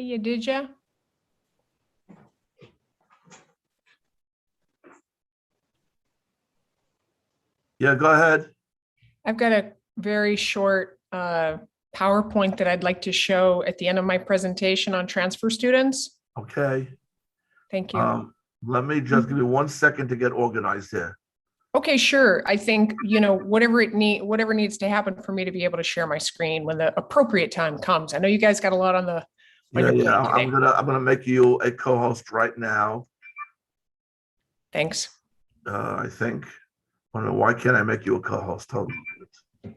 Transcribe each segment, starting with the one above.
you did ya? Yeah, go ahead. I've got a very short PowerPoint that I'd like to show at the end of my presentation on transfer students. Okay. Thank you. Let me just give you 1 second to get organized here. Okay, sure. I think, whatever needs to happen for me to be able to share my screen when the appropriate time comes. I know you guys got a lot on your plate I'm today. gonna make you a co-host right now. Thanks. I think. I don't know, why can't I make you a co-host? Hold on.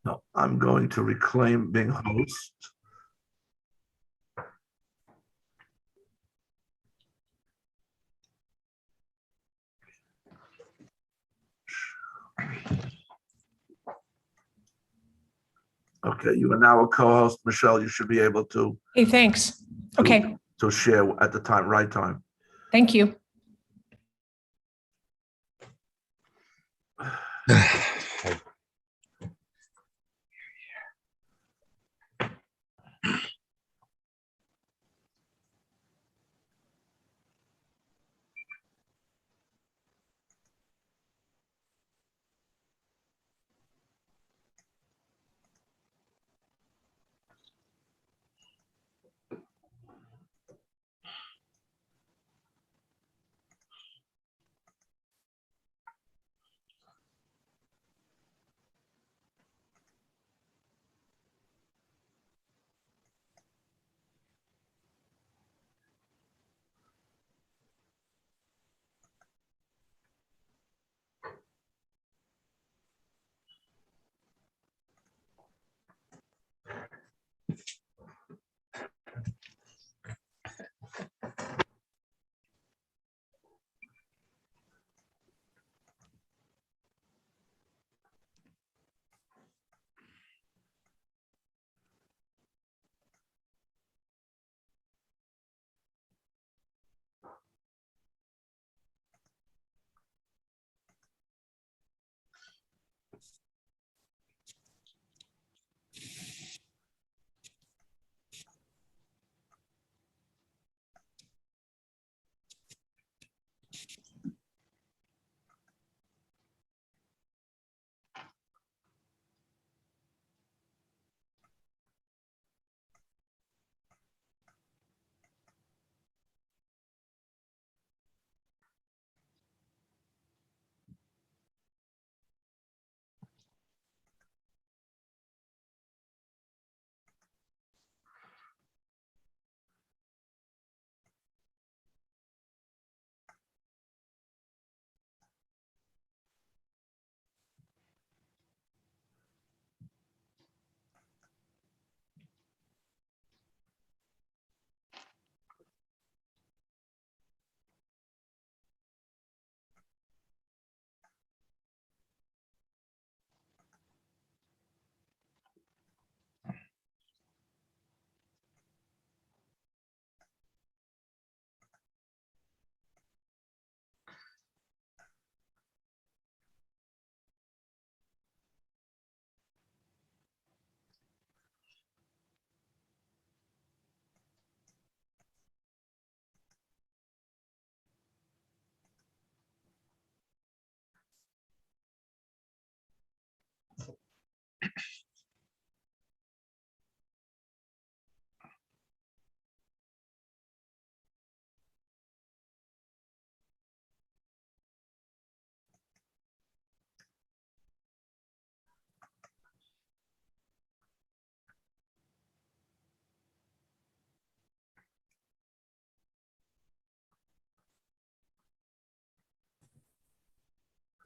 No, I'm going to reclaim being host. Okay, you are now a co-host. Michelle, you should be able to. Hey, thanks. Okay. To share at the right time. Thank you.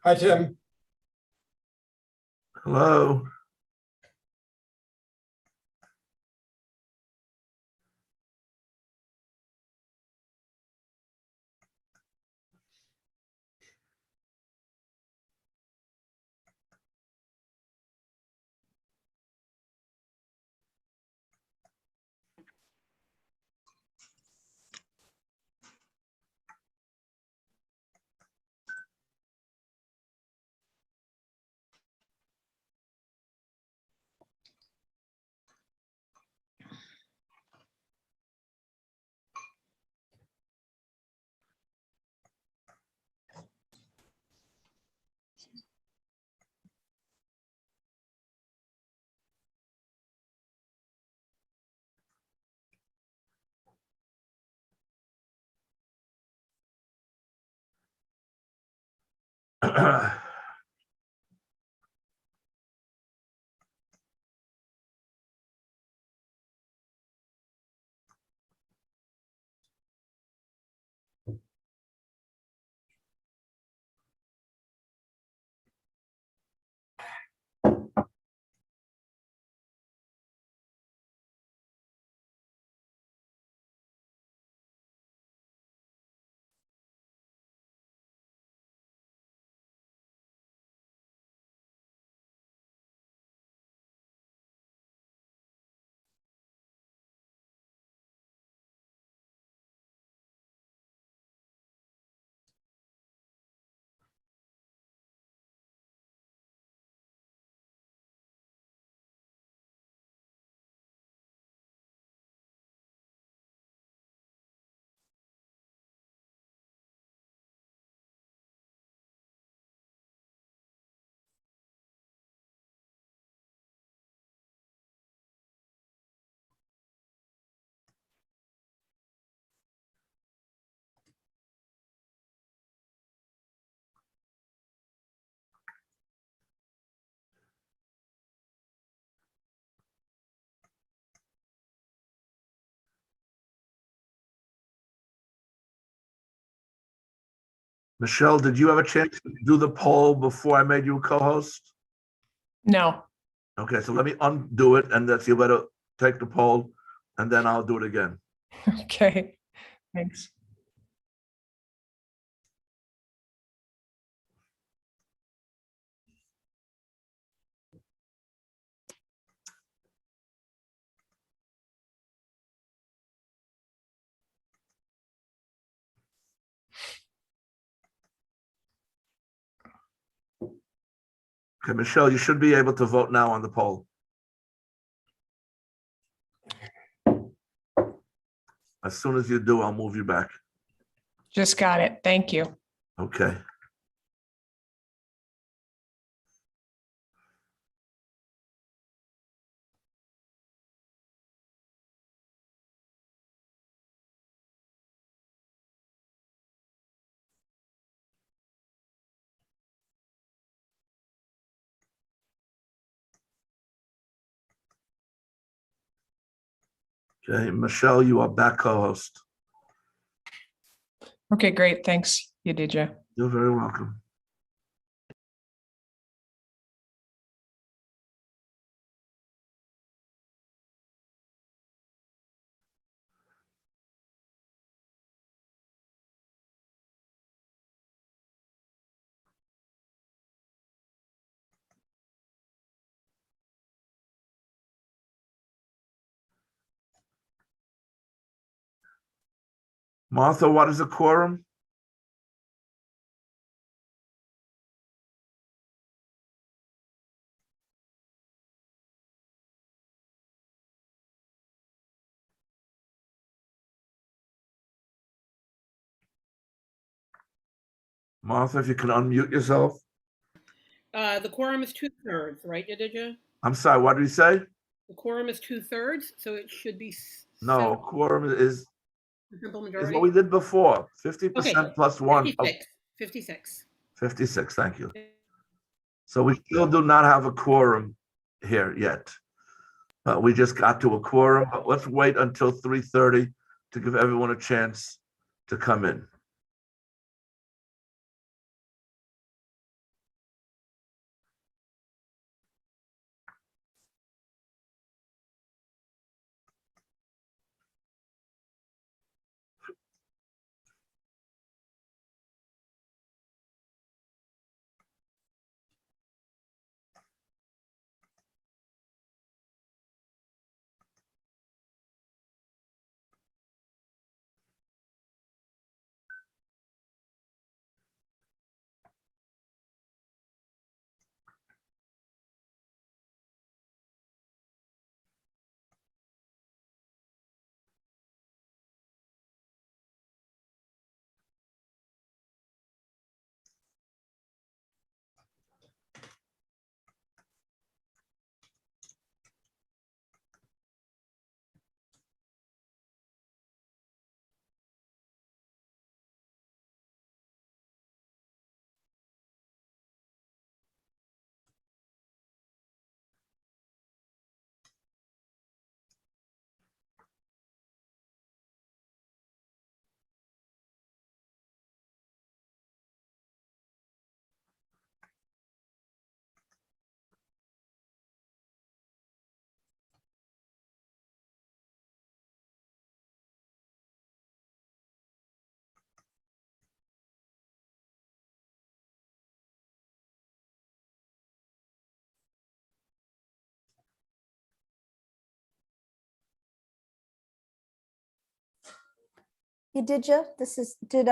Hi, Tim. Hello. Michelle, did you have a chance to do the poll before I made you a co-host? No. Okay, so let me undo it and that's you better take the poll and then I'll do it again. Okay. Thanks. Okay, Michelle, you should be able to vote now on the poll. As soon as you do, I'll move you back. Just got it. Thank you. Okay. Okay, Michelle, you are back co-host. Okay, great. Thanks, Yadidja. You're very welcome. Martha, what is a quorum? Martha, if you can unmute yourself. The quorum is 2/3, right, Yadidja? I'm sorry, what did you say? The quorum is 2/3, so it should be No, quorum is simple what majority. we did before, Okay, 50% plus one. 56. 56. 56, thank you. So we still do not have a quorum here yet. We just got to a quorum, but let's wait until 3:30 to give everyone a chance to come in. You did you? Did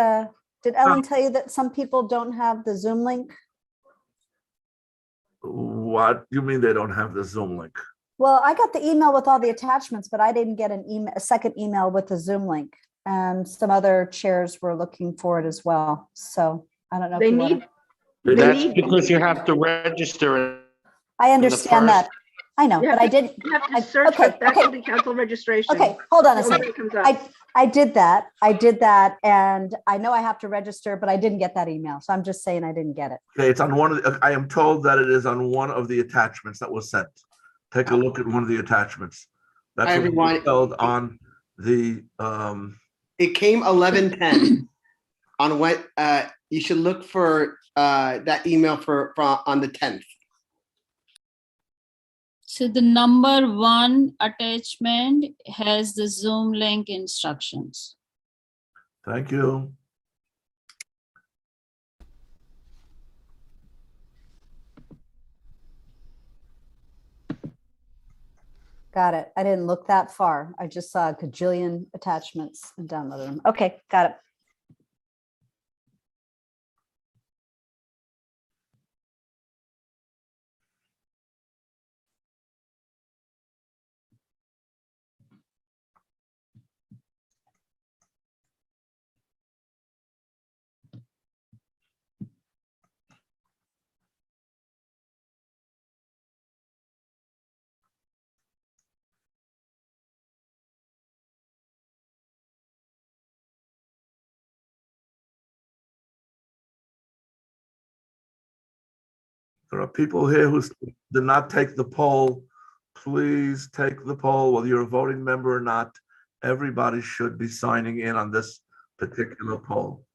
Ellen tell you that some people don't have the Zoom link? What you mean they don't have the Zoom link? Well, I got the email with all the attachments, but I didn't get a second email with the Zoom link. And some other chairs were looking for it as well. So I don't know. They need, they That's need, because you have to register. I understand that. first- I know, you but I didn't. have to I- search for okay, okay. faculty council registration. Okay, hold on a Until second. it comes up. I did that. And I know I have to register, but I didn't get that email. So I'm just saying I didn't get it. Okay, it's on one of the, I am told that it is on one of the attachments that was sent. Take a look at one of the attachments. That's Hi, what everyone. was held on the, It came 11:10 on what, you should look for that email for on the 10th. So the number 1 attachment has the Zoom link instructions. thank you. Got it. I didn't look that far. I just saw a gajillion attachments and downloaded them. Okay, got it. There are people here who did not take the poll. Please take the poll, whether you're a voting member or not. Everybody should be signing in on this particular poll.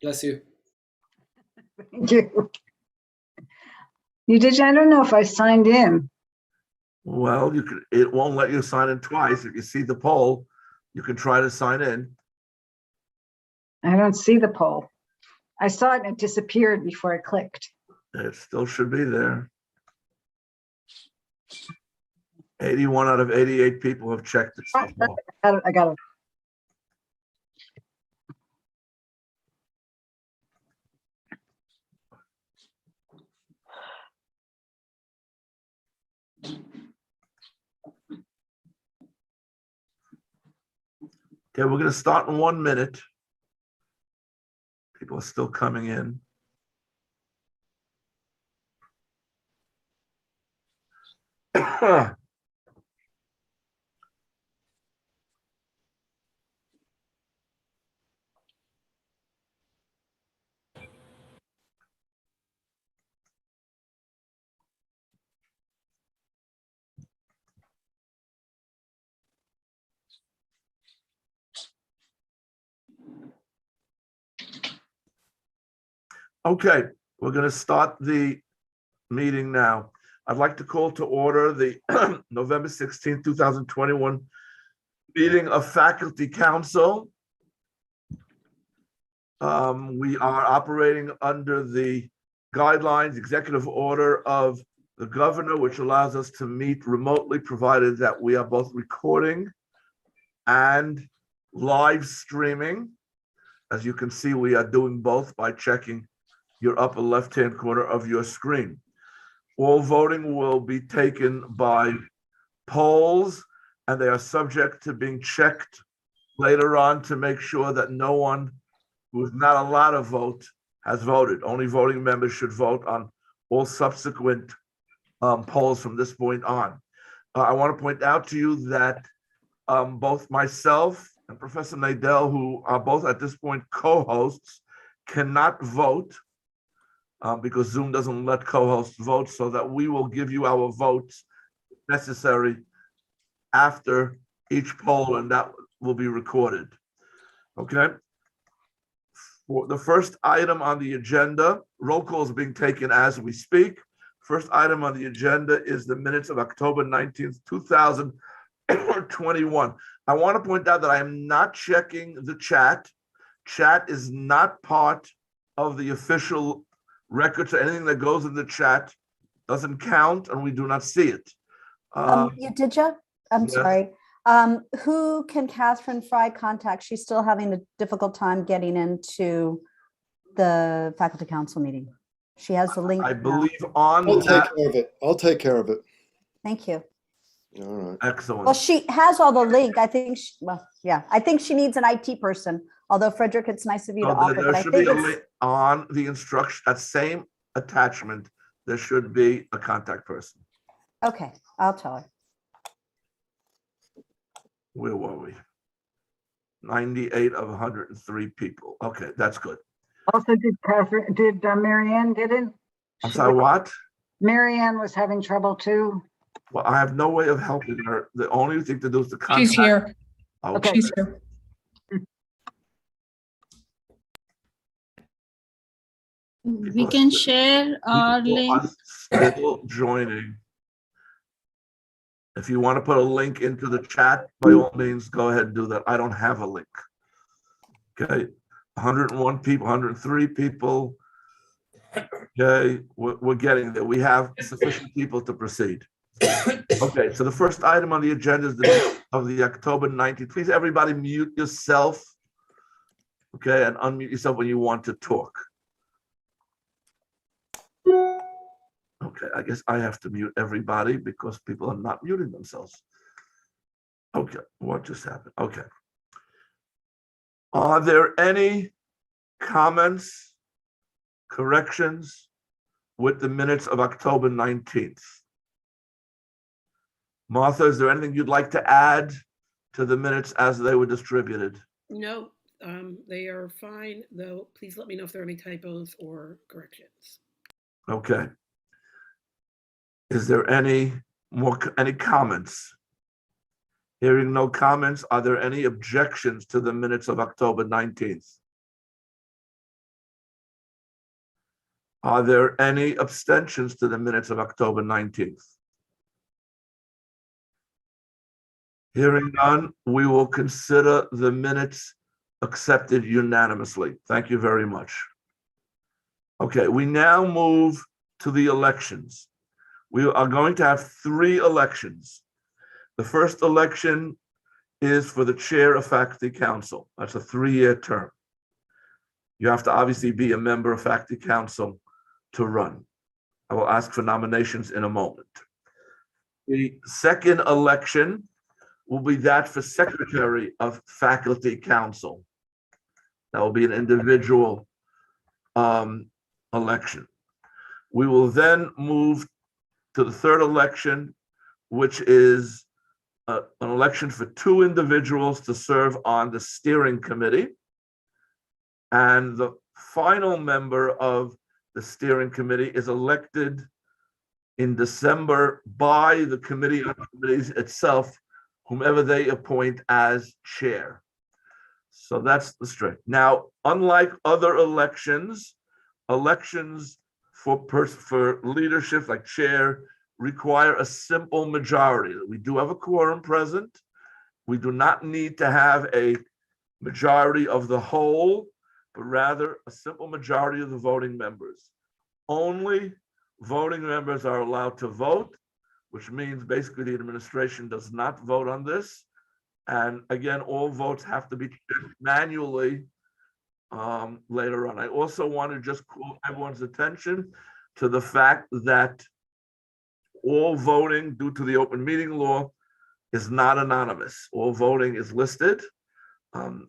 Bless you. Thank you. You did, I don't know if I signed in. Well, you could, it won't let you sign in twice. If you see the poll, you can try to sign in. I don't see the poll. I saw it and it disappeared before I clicked. It still should be there. 81 out of 88 people have checked it so far. I got it. Okay, we're gonna start in 1 minute. People are still coming in. Okay, we're going to start the meeting now. I'd like to call to order the November 16, 2021 meeting of Faculty Council. We are operating under the guidelines, executive order of the governor, which allows us to meet remotely, provided that we are both recording and live streaming. As you can see, we are doing both by checking your upper left-hand corner of your screen. All voting will be taken by polls, and they are subject to being checked later on to make sure that no one who is not allowed to vote has voted. Only voting members should vote on all subsequent polls from this point on. I want to point out to you that both myself and Professor Nadell, who are both at this point co-hosts, cannot vote because Zoom doesn't let co-hosts vote, so that we will give you our votes necessary after each poll, and that will be recorded. Okay. For the first item on the agenda, roll call is being taken as we speak. First item on the agenda is the minutes of October 19th, 2021. I want to point out that I am not checking the chat. Chat is not part of the official record, so anything that goes in the chat doesn't count, and we do not see it. Did you? I'm yes. sorry. Who can Catherine Fry contact? She's still having a difficult time getting into the faculty council meeting. She has the link. I now. believe on I'll take that. care of it. I'll take care of it. Thank you. All right. Excellent. Well, she has all the link. I think, I think she needs an IT person. Although Frederick, it's nice of you to So offer, there but I should think be a it's, link on the instruction, that same attachment, there should be a contact person. okay, I'll tell her. Where were we? 98 of 103 people. Okay, that's good. Also, did Marianne did it? I'm sorry, what? Marianne was having trouble too. Well, I have no way of helping her. The only thing to do is to contact. She's here. Okay. She's here. We can share our People link. are still joining. If you want to put a link into the chat, by all means, go ahead and do that. I don't have a link. Okay, 101 people, 103 people. Okay, we're getting there. We have sufficient people to proceed. Okay, so the first item on the agenda is the minutes of the October 19th. Please, everybody mute yourself. Okay, and unmute yourself when you want to talk. Okay, I guess I have to mute everybody because people are not muting themselves. Okay, what just happened? Okay. Are there any comments, corrections with the minutes of October 19th? Martha, is there anything you'd like to add to the minutes as they were distributed? No, they are fine, though. Please let me know if there are any typos or corrections. Okay. Is there any comments? Hearing no comments, are there any objections to the minutes of October 19th? Are there any abstentions to the minutes of October 19th? Hearing none, we will consider the minutes accepted unanimously. Thank you very much. Okay, we now move to the elections. We are going to have 3 elections. The first election is for the chair of faculty council. That's a 3-year term. You have to obviously be a member of faculty council to run. I will ask for nominations in a moment. The second election will be that for secretary of faculty council. That will be an individual election. We will then move to the third election, which is an election for 2 individuals to serve on the steering committee. And the final member of the steering committee is elected in December by the committee of committees itself, whomever they appoint as chair. So that's the straight. Now, unlike other elections for leadership like chair require a simple majority. We do have a quorum present. We do not need to have a majority of the whole, but rather a simple majority of the voting members. Only voting members are allowed to vote, which means basically the administration does not vote on this. And again, all votes have to be checked manually later on. I also want to just call everyone's attention to the fact that all voting due to the open meeting law is not anonymous. All voting is listed.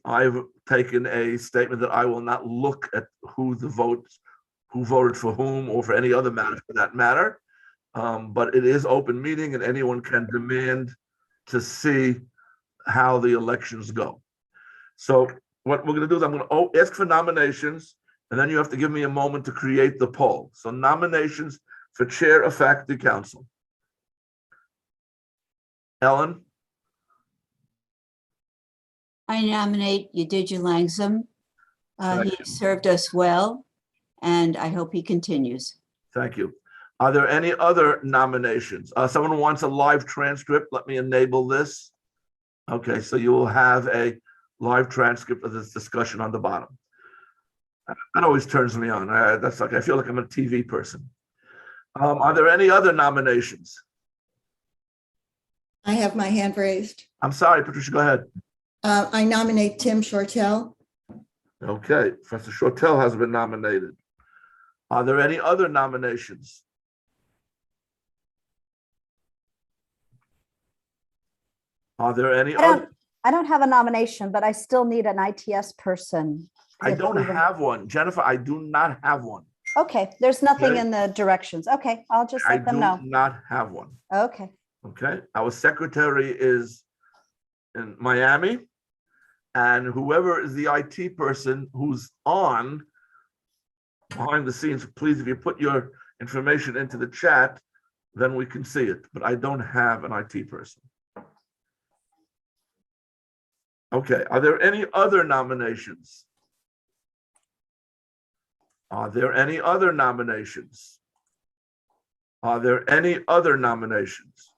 I've taken a statement that I will not look at who voted for whom or for any other matter for that matter. But it is open meeting and anyone can demand to see how the elections go. So what we're gonna do is I'm gonna ask for nominations, and then you have to give me a moment to create the poll. So nominations for Chair of Faculty Council. Ellen, I nominate Yadidja Langsom. Thank He served us well, and I hope he continues. thank you. Are there any other nominations? Someone wants a live transcript. Let me enable this. Okay, so you will have a live transcript of this discussion on the bottom. That always turns me on. That's like, I feel like I'm a TV person. Are there any other nominations? I have my hand raised. I'm sorry, Patricia, go ahead. I nominate Tim Shortell. Okay, Professor Shortell has been nominated. Are there any other nominations? Are there any other? I don't have a nomination, but I still need an ITS person. I if don't we- have one. Jennifer, I do not have one. Okay, there's nothing Okay. in the directions. Okay, I'll just I let them do know. not have one. Okay. Okay, our secretary is in Miami. And whoever is the IT person who's on behind the scenes, please, if you put your information into the chat, then we can see it. But I don't have an IT person. Okay, are there any other nominations? Are there any other nominations? Are there any other nominations?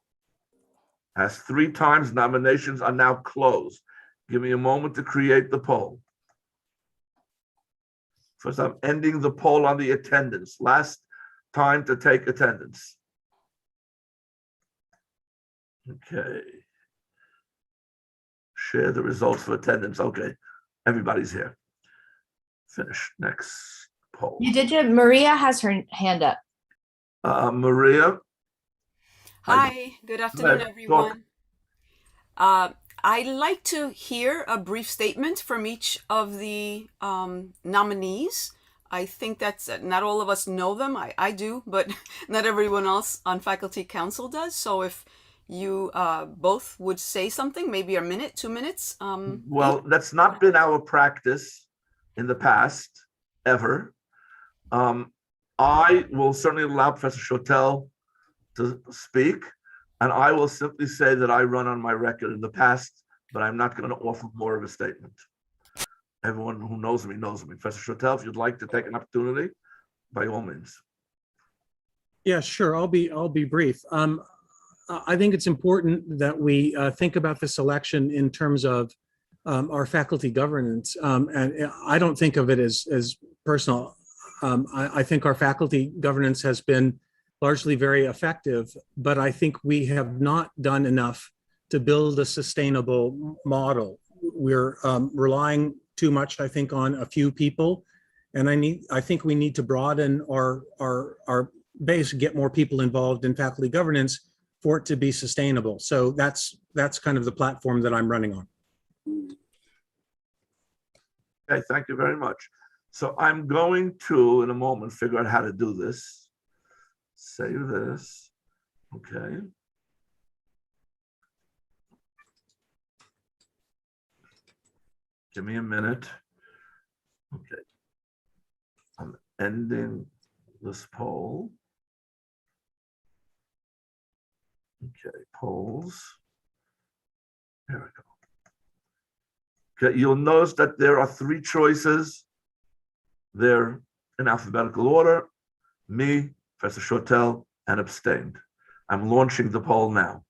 As 3 times, nominations are now closed. Give me a moment to create the poll. First, I'm ending the poll on the attendance. Last time to take attendance. Okay. Share the results for attendance. Okay, everybody's here. Finish. Next poll. Maria has her hand up. Maria. Hi, good afternoon, everyone. I'd like to hear a brief statement from each of the nominees. I think that's not all of us know them. I do, but not everyone else on faculty council does. So if you both would say something, maybe a minute, 2 minutes. Well, that's not been our practice in the past, ever. I will certainly allow Professor Shortell to speak. And I will simply say that I run on my record in the past, but I'm not going to offer more of a statement. Everyone who knows me knows me. Professor Shortell, if you'd like to take an opportunity, by all means. Yeah, sure. I'll be brief. I think it's important that we think about this election in terms of our faculty governance. And I don't think of it as personal. I think our faculty governance has been largely very effective, but I think we have not done enough to build a sustainable model. We're relying too much, I think, on a few people, and I think we need to broaden our base, get more people involved in faculty governance for it to be sustainable. So that's kind of the platform that I'm running on. Okay, thank you very much. So I'm going to, in a moment, figure out how to do this. Save this. Okay. Give me a minute. Okay. I'm ending this poll. Okay, polls. There we go. Okay, you'll notice that there are 3 choices. They're in alphabetical order. Me, Professor Shortell, and abstained. I'm launching the poll now.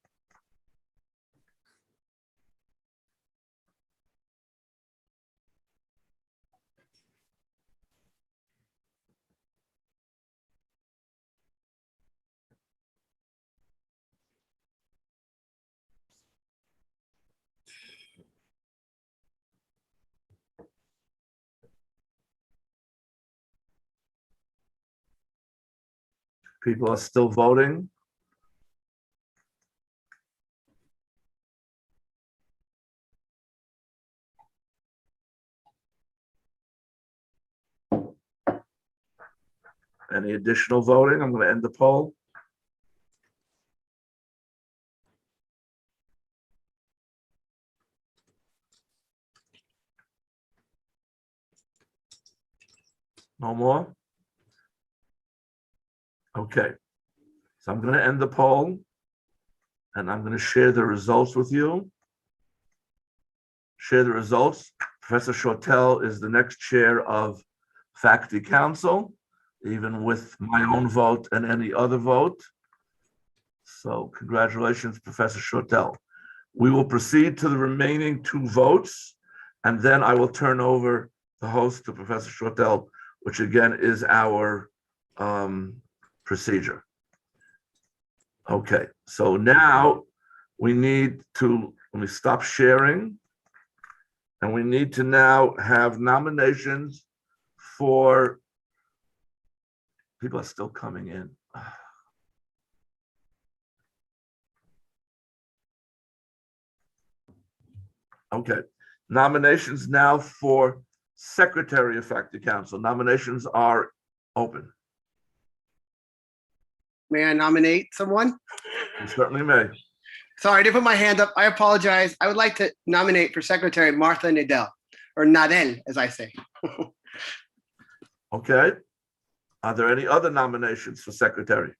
People are still voting. Any additional voting? I'm going to end the poll. No more? Okay. So I'm going to end the poll, and I'm going to share the results with you. Share the results. Professor Shortell is the next chair of Faculty Council, even with my own vote and any other vote. So congratulations, Professor Shortell. We will proceed to the remaining 2 votes, and then I will turn over the host to Professor Shortell, which again is our procedure. Okay, so now we need to, let me stop sharing. And we need to now have nominations for, people are still coming in. Okay, nominations now for Secretary of Faculty Council. Nominations are open. May I nominate someone? You certainly may. Sorry, I didn't put my hand up. I apologize. I would like to nominate for Secretary Martha Nadell, or Nadel, as I say. Okay. Are there any other nominations for Secretary?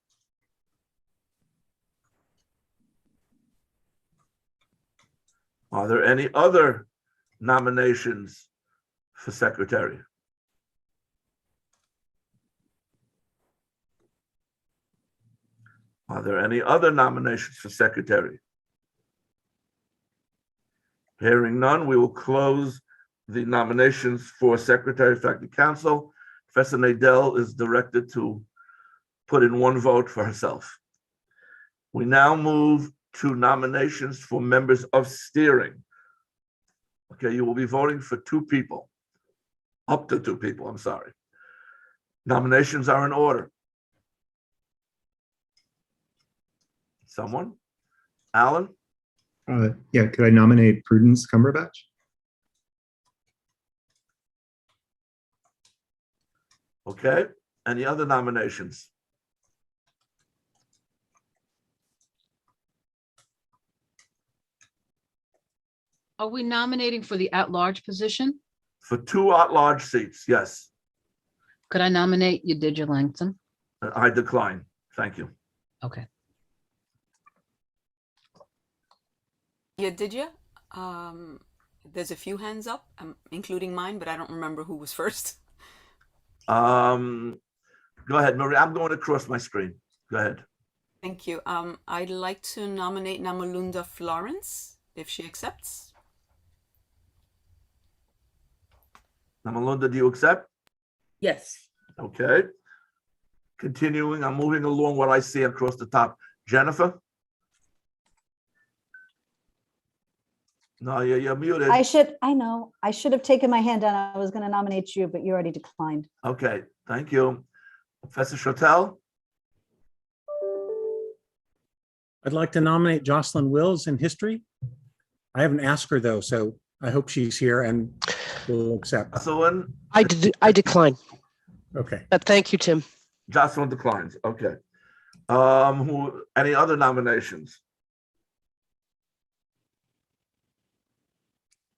Are there any other nominations for Secretary? Are there any other nominations for Secretary? Hearing none, we will close the nominations for Secretary of Faculty Council. Professor Nadell is directed to put in 1 vote for herself. We now move to nominations for members of steering. Okay, you will be voting for 2 people, up to 2 people, I'm sorry. Nominations are in order. Someone? Alan? Yeah, could I nominate Prudence Cumberbatch? Okay, any other nominations? Are we nominating for the at-large position? For 2 at-large seats, yes. Could I nominate Yadidja Langton? I decline, thank you. Okay. Yeah, did you? There's a few hands up, including mine, but I don't remember who was first. Go ahead, Marie. I'm going across my screen. Go ahead. Thank you. I'd like to nominate Namalunda Florence, if she accepts. Namalunda, do you accept? Yes. Okay. Continuing, I'm moving along what I see across the top. Jennifer? No, you're muted. I know, I should have taken my hand down. I was going to nominate you, but you already declined. Okay, thank you. Professor Shortell? I'd like to nominate Jocelyn Wills in history. I haven't asked her though, so I hope she's here and will accept. Jocelyn? I decline. Okay. Thank you, Tim. Jocelyn declines, okay. Any other nominations?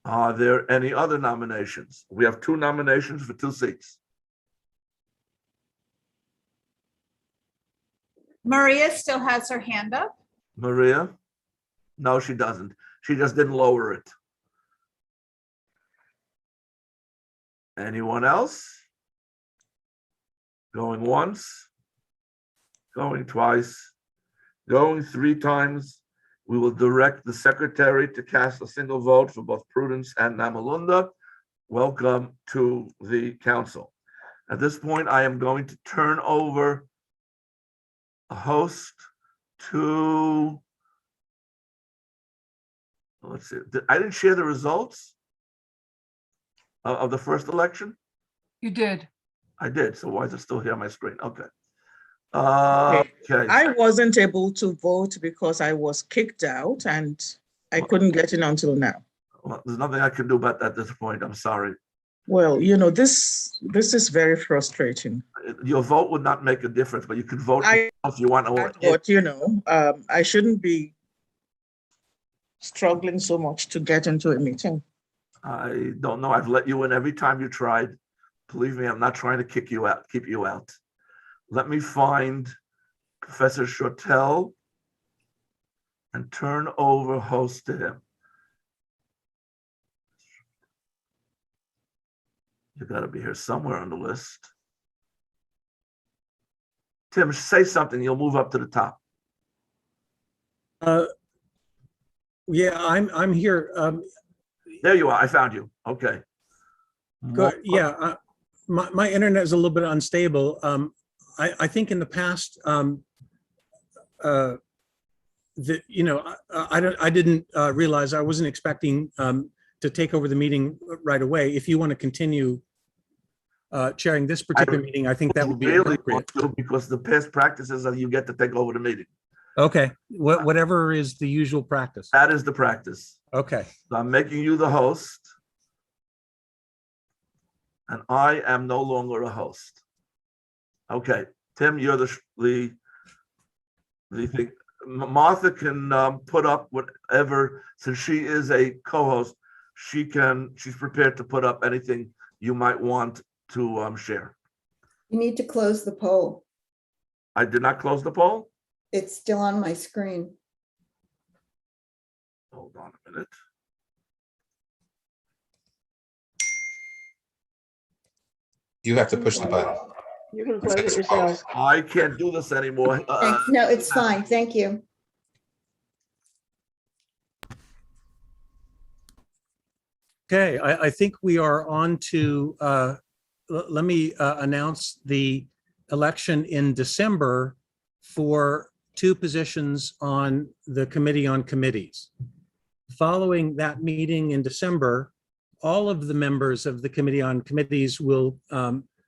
Are there any other nominations? We have 2 nominations for 2 seats. Maria still has her hand up. Maria? No, she doesn't. She just didn't lower it. Anyone else? Going once, going twice, going 3 times. We will direct the secretary to cast a single vote for both Prudence and Namalunda. Welcome to the council. At this point, I am going to turn over a host to, let's see, I didn't share the results of the first election? You did. I did, so why is it still here on my screen? Okay. Okay. I wasn't able to vote because I was kicked out and I couldn't get in until now. Well, there's nothing I can do about that at this point. I'm sorry. Well, you know, this is very frustrating. Your vote would not make a difference, but you could vote if you want to. But, you know, I shouldn't be struggling so much to get into a meeting. I don't know. I've let you in every time you tried. Believe me, I'm not trying to kick you out, keep you out. Let me find Professor Shortell and turn over host to him. You got to be here somewhere on the list. Tim, say something. You'll move up to the top. Yeah, I'm here. There you are. I found you. Okay. Good. Yeah, my internet is a little bit unstable. I think in the past, that, you know, I didn't realize, I wasn't expecting to take over the meeting right away. If you want to continue chairing this particular meeting, I think that would be really appropriate. want to, because the past practices are you get to take over the meeting. Okay, whatever is the usual practice. That is the practice. Okay. So I'm making you the host. And I am no longer a host. Okay, Tim, you're the thing. Martha can put up whatever, since she is a co-host, she's prepared to put up anything you might want to share. You need to close the poll. I did not close the poll. It's still on my screen. Hold on a minute. You have to push the button. You can close it yourself. I can't do this anymore. Thanks. No, it's fine. Thank you. Okay, I think we are on to, let me announce the election in December for 2 positions on the Committee on Committees. Following that meeting in December, all of the members of the Committee on Committees will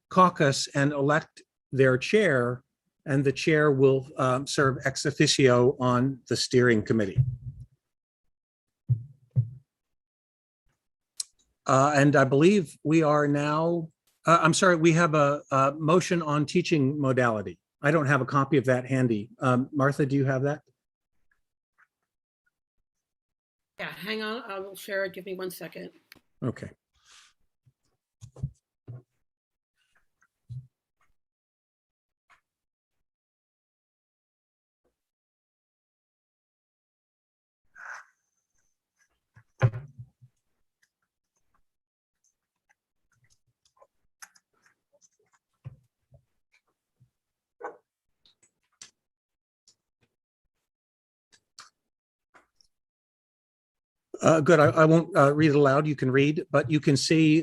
caucus and elect their chair, and the chair will serve ex officio on the steering committee. And I believe we are now, I'm sorry, we have a motion on teaching modality. I don't have a copy of that handy. Martha, do you have that? Yeah, hang on, I will share it. Give me 1 second. Okay. Good. I won't read it aloud. You can read, but you can see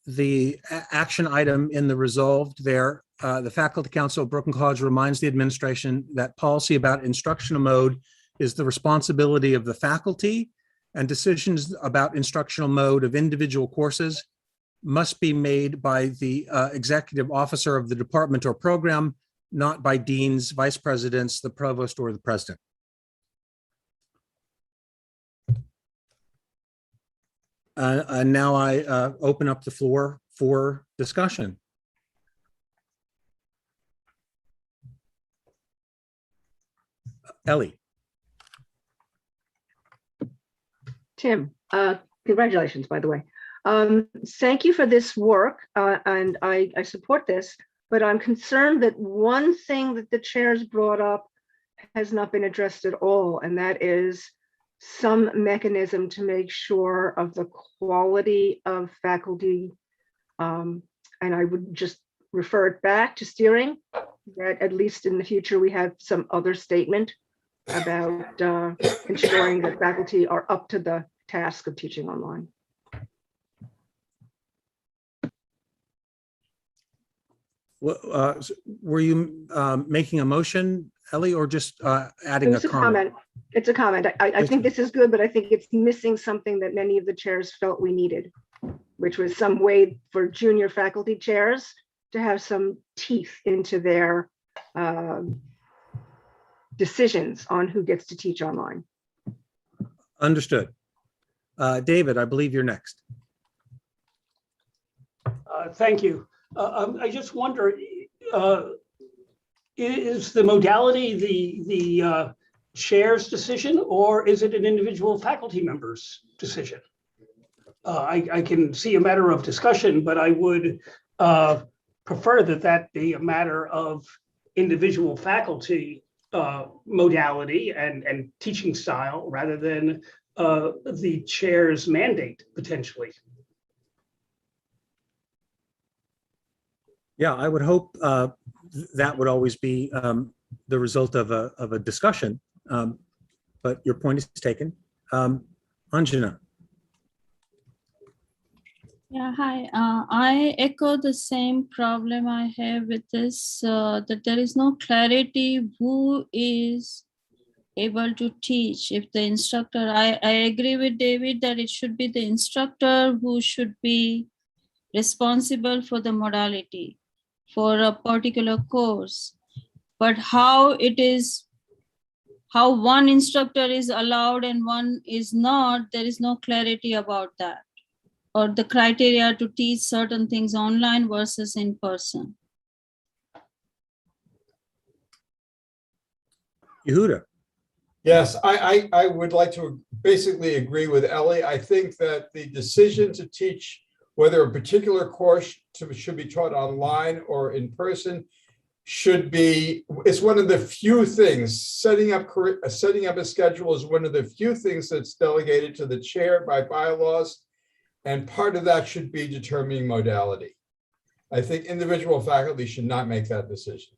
the action item in the resolved there. The Faculty Council of Brooklyn College reminds the administration that policy about instructional mode is the responsibility of the faculty, and decisions about instructional mode of individual courses must be made by the executive officer of the department or program, not by deans, vice presidents, the provost, or the president. And now I open up the floor for discussion. Ellie. Tim, congratulations, by the way. Thank you for this work, and I support this, but I'm concerned that one thing that the chairs brought up has not been addressed at all, and that is some mechanism to make sure of the quality of faculty. And I would just refer it back to steering, that at least in the future, we have some other statement about ensuring that faculty are up to the task of teaching online. Were you making a motion, Ellie, or just adding a comment? It's a comment. I think this is good, but I think it's missing something that many of the chairs felt we needed, which was some way for junior faculty chairs to have some teeth into their decisions on who gets to teach online. Understood. David, I believe you're next. Thank you. I just wonder, is the modality the chair's decision, or is it an individual faculty member's decision? I can see a matter of discussion, but I would prefer that be a matter of individual faculty modality and teaching style rather than the chair's mandate potentially. Yeah, I would hope that would always be the result of a discussion, but your point is taken. Anjana. Yeah, hi. I echo the same problem I have with this, that there is no clarity who is able to teach. If the instructor, I agree with David that it should be the instructor who should be responsible for the modality for a particular course. But how one instructor is allowed and one is not, there is no clarity about that, or the criteria to teach certain things online versus in person. Yehuda. Yes, I would like to basically agree with Ellie. I think that the decision to teach whether a particular course should be taught online or in person it's one of the few things. Setting up a schedule is one of the few things that's delegated to the chair by bylaws. And part of that should be determining modality. I think individual faculty should not make that decision.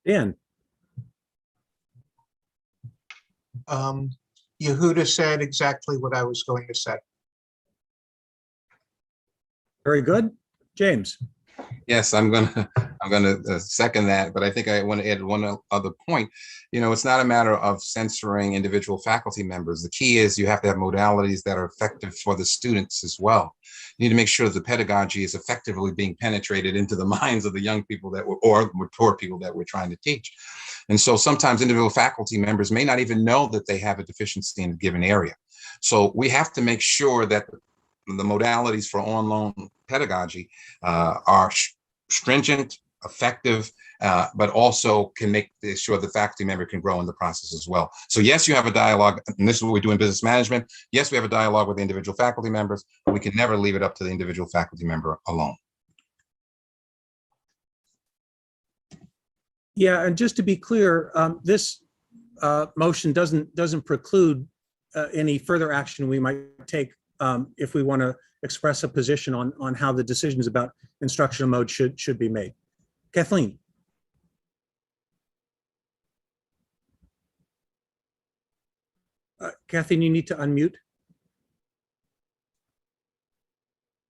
Dan. Yehuda said exactly what I was going to say. Very good. James. Yes, I'm gonna second that, but I think I want to add one other point. It's not a matter of censoring individual faculty members. The key is you have to have modalities that are effective for the students as well. You need to make sure that the pedagogy is effectively being penetrated into the minds of the young people or mature people that we're trying to teach. And so sometimes individual faculty members may not even know that they have a deficiency in a given area. So we have to make sure that the modalities for online pedagogy are stringent, effective, but also can make sure the faculty member can grow in the process as well. So yes, you have a dialogue, and this is what we do in business management. Yes, we have a dialogue with the individual faculty members, but we can never leave it up to the individual faculty member alone. Yeah, and just to be clear, this motion doesn't preclude any further action we might take if we want to express a position on how the decisions about instructional mode should be made. Kathleen. Kathleen, you need to unmute.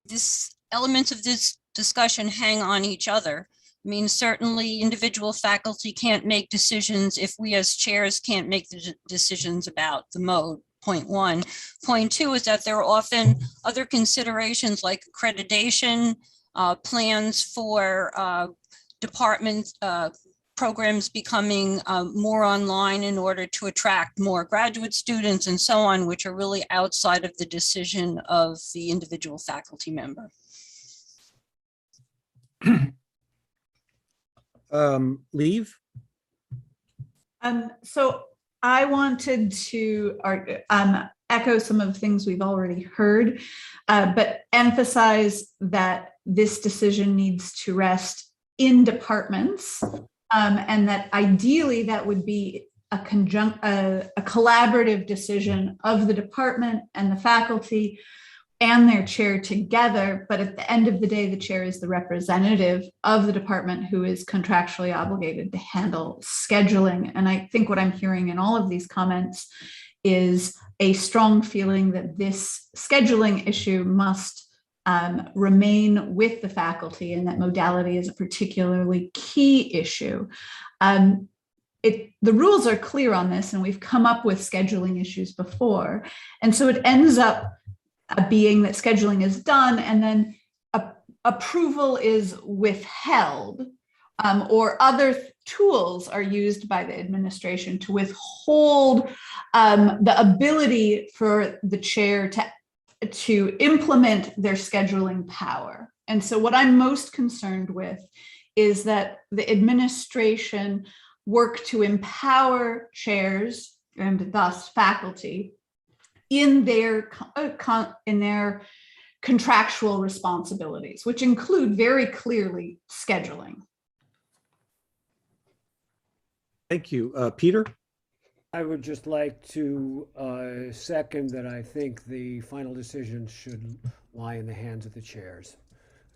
This elements of this discussion hang on each other. I mean, certainly individual faculty can't make decisions if we as chairs can't make the decisions about the mode. Point one. Point two is that there are often other considerations like accreditation, plans for department programs becoming more online in order to attract more graduate students and so on, which are really outside of the decision of the individual faculty member. Leave. So I wanted to echo some of the things we've already heard, but emphasize that this decision needs to rest in departments, and that ideally that would be a collaborative decision of the department and the faculty and their chair together. But at the end of the day, the chair is the representative of the department who is contractually obligated to handle scheduling. And I think what I'm hearing in all of these comments is a strong feeling that this scheduling issue must remain with the faculty, and that modality is a particularly key issue. The rules are clear on this, and we've come up with scheduling issues before. And so it ends up being that scheduling is done and then approval is withheld, or other tools are used by the administration to withhold the ability for the chair to implement their scheduling power. And so what I'm most concerned with is that the administration work to empower chairs and thus faculty in their contractual responsibilities, which include very clearly scheduling. Thank you. Peter? I would just like to second that I think the final decision should lie in the hands of the chairs.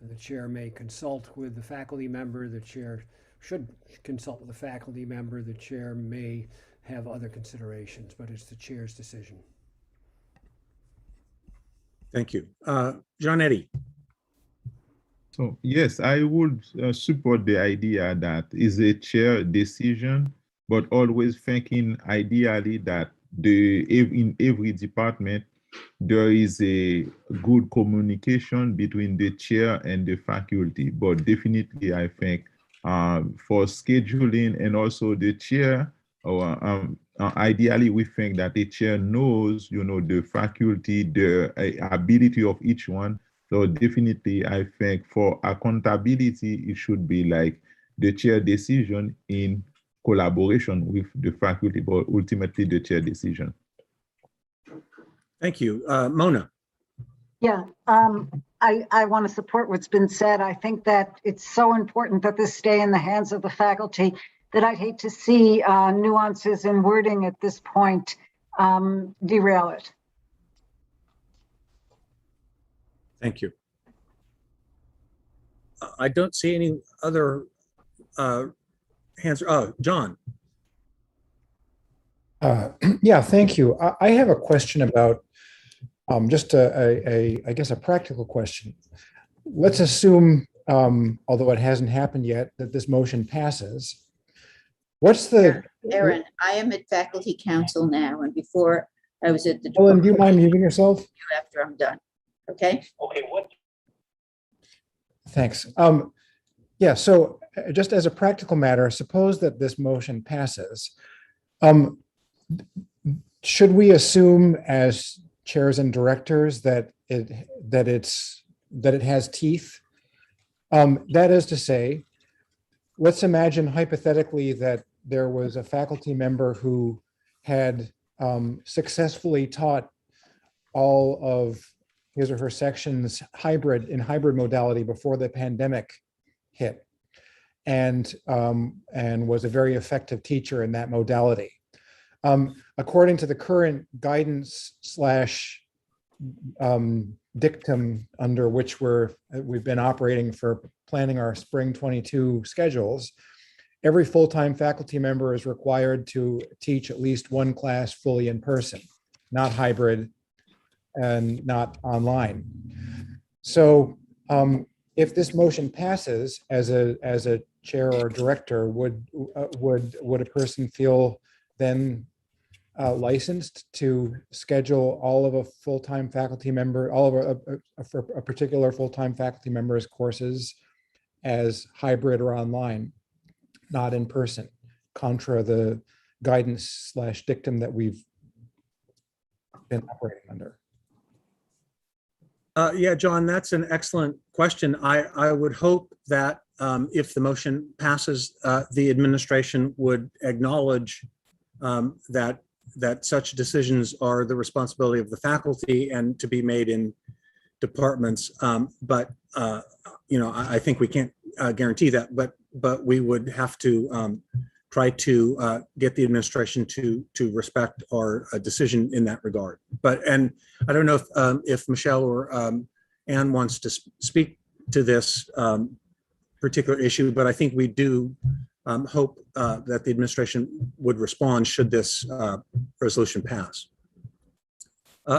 And the chair may consult with the faculty member, the chair should consult with the faculty member, the chair may have other considerations, but it's the chair's decision. Thank you. John Eddie. So yes, I would support the idea that is a chair decision, but always thinking ideally that in every department, there is a good communication between the chair and the faculty. But definitely, I think for scheduling and also the chair, or ideally, we think that the chair knows, the faculty, the ability of each one. So definitely, I think for accountability, it should be like the chair decision in collaboration with the faculty, but ultimately the chair decision. Thank you. Mona. Yeah, I want to support what's been said. I think that it's so important that this stay in the hands of the faculty that I'd hate to see nuances in wording at this point derail it. Thank you. I don't see any other hands. Oh, John. Yeah, thank you. I have a question about just I guess a practical question. Let's assume, although it hasn't happened yet, that this motion passes. What's the Aaron, I am at faculty council now, and before I was at the. Ellen, do you mind muting yourself? After I'm done. Okay. Okay. What? Thanks. Yeah. So just as a practical matter, suppose that this motion passes. Should we assume as chairs and directors that it has teeth? That is to say, let's imagine hypothetically that there was a faculty member who had successfully taught all of his or her sections in hybrid modality before the pandemic hit, and was a very effective teacher in that modality. According to the current guidance / dictum under which we've been operating for planning our spring 22 schedules, every full-time faculty member is required to teach at least one class fully in person, not hybrid and not online. So if this motion passes as a chair or director, would a person feel then licensed to schedule all of a full-time faculty member, all of a particular full-time faculty member's courses as hybrid or online, not in person, contra the guidance / dictum that we've been operating under? Yeah, John, that's an excellent question. I would hope that if the motion passes, the administration would acknowledge that such decisions are the responsibility of the faculty and to be made in departments. But I think we can't guarantee that. But we would have to try to get the administration to respect our decision in that regard. And I don't know if Michelle or Anne wants to speak to this particular issue, but I think we do hope that the administration would respond should this resolution pass.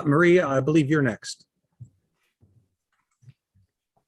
Maria, I believe you're next.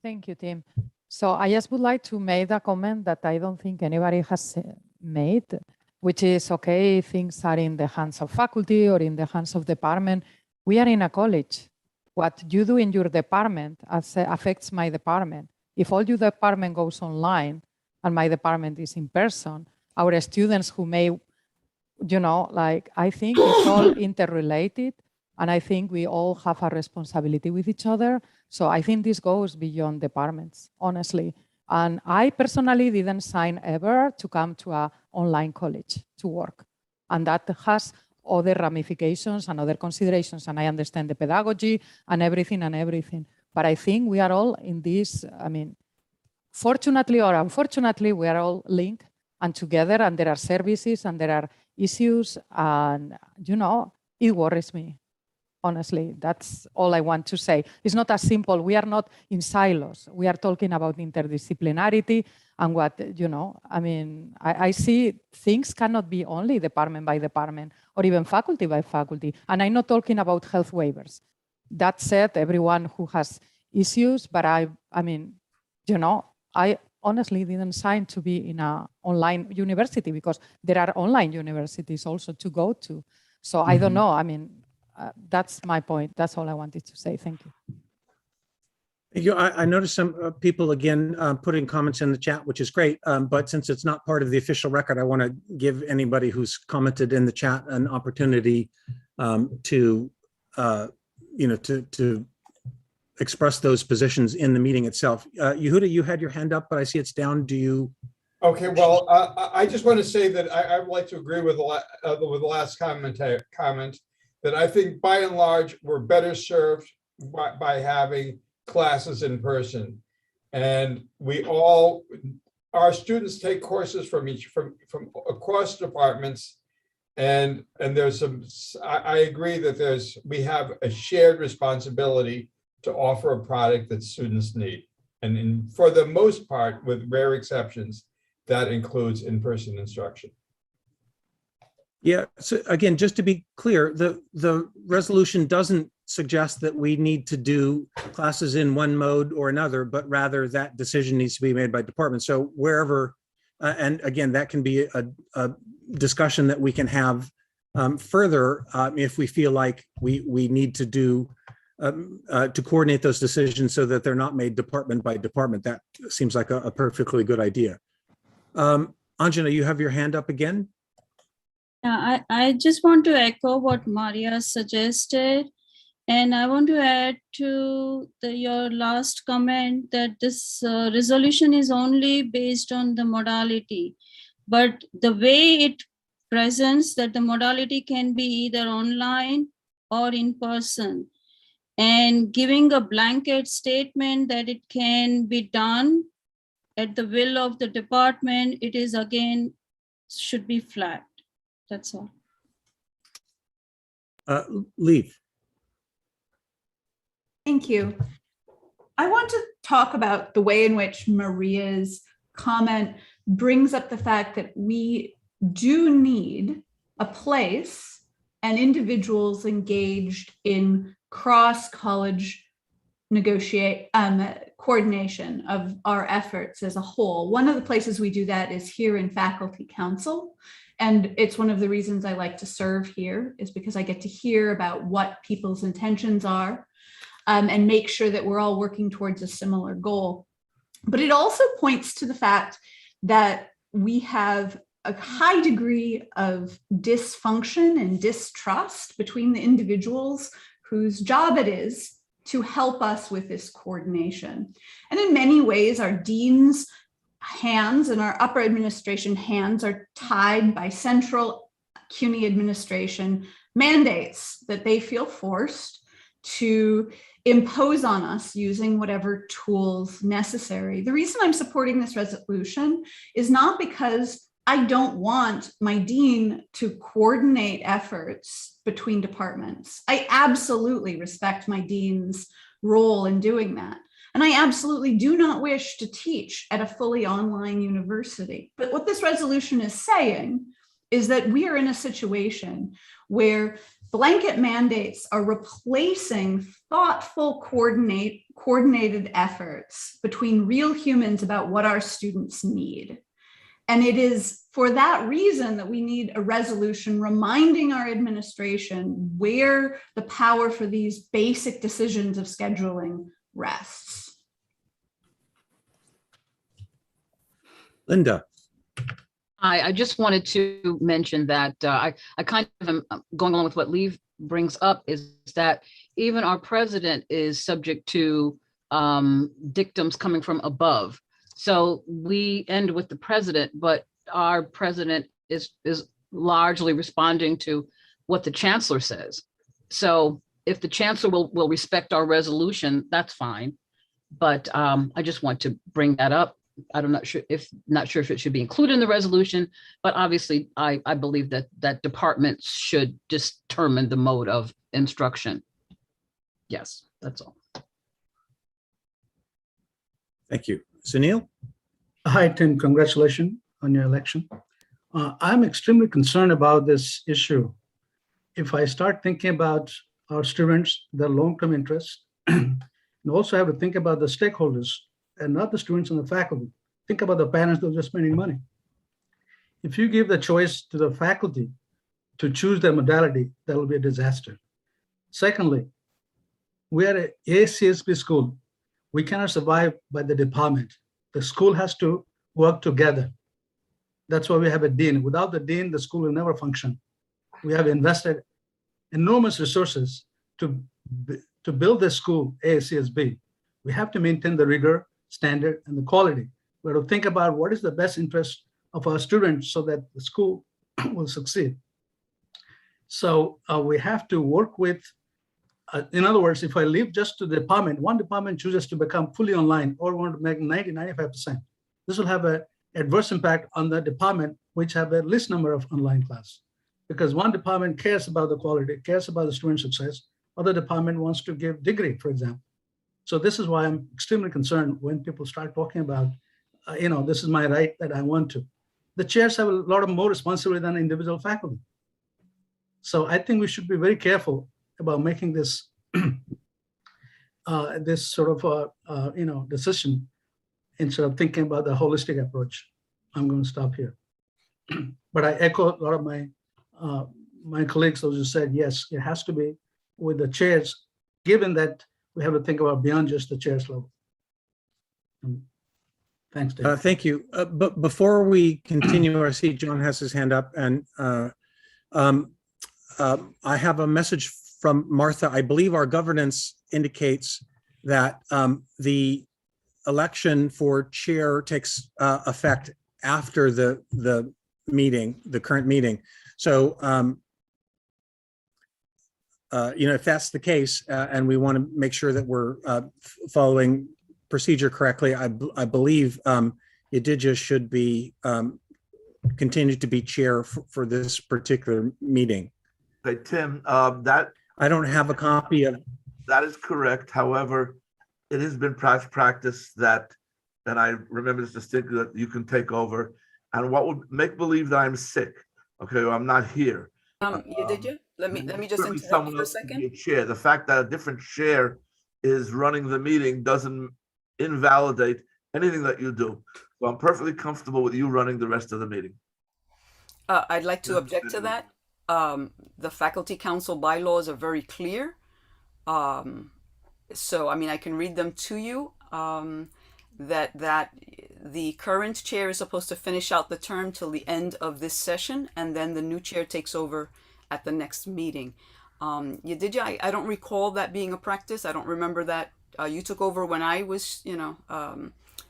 Thank you, Tim. So I just would like to make a comment that I don't think anybody has made, which is, okay, things are in the hands of faculty or in the hands of department. We are in a college. What you do in your department affects my department. If all your department goes online and my department is in person, our students who may, I think it's all interrelated, and I think we all have a responsibility with each other. So I think this goes beyond departments, honestly. And I personally didn't sign ever to come to an online college to work. And that has other ramifications and other considerations. And I understand the pedagogy and everything. But I think we are all in this, I mean, fortunately or unfortunately, we are all linked and together, and there are services and there are issues, and it worries me. Honestly, that's all I want to say. It's not as simple. We are not in silos. We are talking about interdisciplinarity and what, I mean, I see things cannot be only department by department or even faculty by faculty. And I'm not talking about health waivers. That said, everyone who has issues, but I mean, I honestly didn't sign to be in an online university because there are online universities also to go to. So I don't know. I mean, that's my point. That's all I wanted to say. Thank you. I noticed some people again putting comments in the chat, which is great. But since it's not part of the official record, I want to give anybody who's commented in the chat an opportunity to express those positions in the meeting itself. Yehuda, you had your hand up, but I see it's down. Do you? Okay, well, I just want to say that I would like to agree with the last comment, that I think by and large, we're better served by having classes in person. And our students take courses from across departments. And there's I agree that we have a shared responsibility to offer a product that students need. And for the most part, with rare exceptions, that includes in-person instruction. Yeah, so again, just to be clear, the resolution doesn't suggest that we need to do classes in one mode or another, but rather that decision needs to be made by department. So wherever, and again, that can be a discussion that we can have further if we feel like we need to do to coordinate those decisions so that they're not made department by department. That seems like a perfectly good idea. Anjana, you have your hand up again. Yeah, I just want to echo what Maria suggested. And I want to add to your last comment that this resolution is only based on the modality. But the way it presents that the modality can be either online or in person. And giving a blanket statement that it can be done at the will of the department, it is again, should be flagged. That's all. Leave. Thank you. I want to talk about the way in which Maria's comment brings up the fact that we do need a place and individuals engaged in cross-college coordination of our efforts as a whole. One of the places we do that is here in Faculty Council. And it's one of the reasons I like to serve here, is because I get to hear about what people's intentions are and make sure that we're all working towards a similar goal. But it also points to the fact that we have a high degree of dysfunction and distrust between the individuals whose job it is to help us with this coordination. And in many ways, our deans' hands and our upper administration hands are tied by central CUNY administration mandates that they feel forced to impose on us using whatever tools necessary. The reason I'm supporting this resolution is not because I don't want my dean to coordinate efforts between departments. I absolutely respect my dean's role in doing that. And I absolutely do not wish to teach at a fully online university. But what this resolution is saying is that we are in a situation where blanket mandates are replacing thoughtful, coordinated efforts between real humans about what our students need. And it is for that reason that we need a resolution reminding our administration where the power for these basic decisions of scheduling rests. Linda. I just wanted to mention that I kind of am going along with what Lee brings up, is that even our president is subject to dictums coming from above. So we end with the president, but our president is largely responding to what the chancellor says. So if the chancellor will respect our resolution, that's fine. But I just want to bring that up. I'm not sure if it should be included in the resolution, but obviously I believe that departments should determine the mode of instruction. Yes, that's all. Thank you. Sunil? Hi, Tim. Congratulations on your election. I'm extremely concerned about this issue. If I start thinking about our students, their long-term interests, and also have to think about the stakeholders and not the students and the faculty. Think about the parents that are just spending money. If you give the choice to the faculty to choose their modality, that will be a disaster. Secondly, we are an ACSB school. We cannot survive by the department. The school has to work together. That's why we have a dean. Without the dean, the school will never function. We have invested enormous resources to build this school, ACSB. We have to maintain the rigor, standard, and the quality. We have to think about what is the best interest of our students so that the school will succeed. So we have to work with, in other words, if I leave just to the department, one department chooses to become fully online or want to make 90, 95%. This will have an adverse impact on the department, which have a least number of online class. Because one department cares about the quality, cares about the student success. Other department wants to give degree, for example. So this is why I'm extremely concerned when people start talking about, this is my right that I want to. The chairs have a lot of more responsibility than individual faculty. So I think we should be very careful about making this this sort of decision instead of thinking about the holistic approach. I'm going to stop here. But I echo a lot of my colleagues, those who said, yes, it has to be with the chairs, given that we have to think about beyond just the chairs level. Thanks, Dave. Thank you. But before we continue, I see John has his hand up, and I have a message from Martha. I believe our governance indicates that the election for chair takes effect after the meeting, the current meeting. So, if that's the case, and we want to make sure that we're following procedure correctly, I believe Yadidja should be continue to be chair for this particular meeting. Okay, Tim, that I don't have a copy of. That is correct. However, it has been practice that, and I remember this distinctly, that you can take over. And what would make believe that I'm sick, okay, or I'm not here. Yadidja, let me just Certainly interrupt someone for a else can second. be a chair. The fact that a different chair is running the meeting doesn't invalidate anything that you do. So I'm perfectly comfortable with you running the rest of the meeting. I'd like to object to that. The faculty council bylaws are very clear. So, I mean, I can read them to you. That the current chair is supposed to finish out the term till the end of this session, and then the new chair takes over at the next meeting. Yadidja, I don't recall that being a practice. I don't remember that. You took over when I was,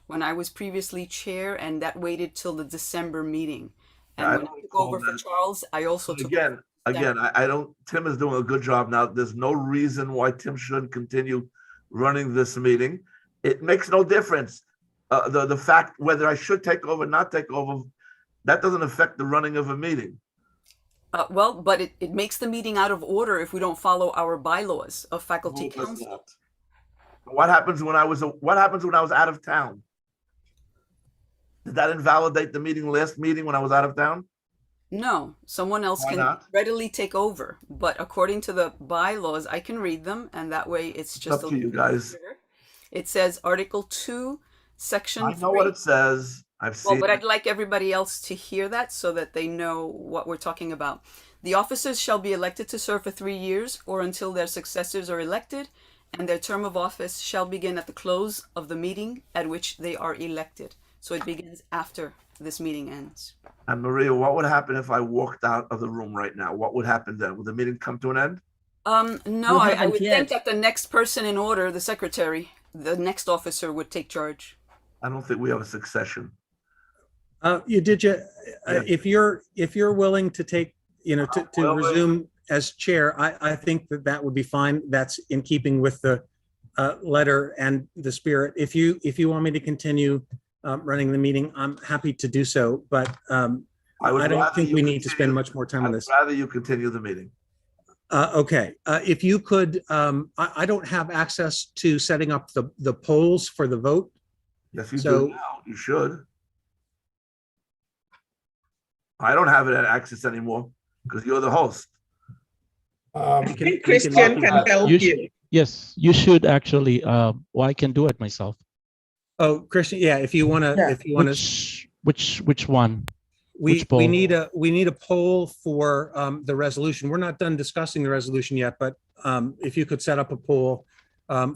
when I was previously chair, and that waited till the December meeting. And when I took over for Charles, I also took over. Again, I don't, Tim is doing a good job now. There's no reason why Tim shouldn't continue running this meeting. It makes no difference. The fact whether I should take over, not take over, that doesn't affect the running of a meeting. Well, but it makes the meeting out of order if we don't follow our bylaws of faculty council. What happens when I was out of town? Did that invalidate the last meeting when I was out of town? No, someone else Why can not? readily take over. But according to the bylaws, I can read them, and that way it's just Up to you guys. clearer. It says Article 2, Section 3. I know what it says. I've Well, seen but it. I'd like everybody else to hear that so that they know what we're talking about. The officers shall be elected to serve for 3 years or until their successors are elected, and their term of office shall begin at the close of the meeting at which they are elected. So it begins after this meeting ends. And Maria, what would happen if I walked out of the room right now? What would happen then? Would the meeting come to an end? No, I would think that the next person in order, the secretary, the next officer would take charge. I don't think we have a succession. If you're willing to take, to resume as chair, I think that that would be fine. That's in keeping with the letter and the spirit. If you want me to continue running the meeting, I'm happy to do so, but I don't think we need to spend much more time on this. I'd rather you continue the meeting. Okay, if you could, I don't have access to setting up the polls for the vote. Yes, you So- do now. You should. I don't have it at access anymore because you're the host. Um, We can Christian look can at- help you. Yes, you should actually. Well, I can do it myself. Oh, Christian, yeah, if you want to, Yeah. if you want to, Which one? we which poll? need a poll for the resolution. We're not done discussing the resolution yet, but if you could set up a poll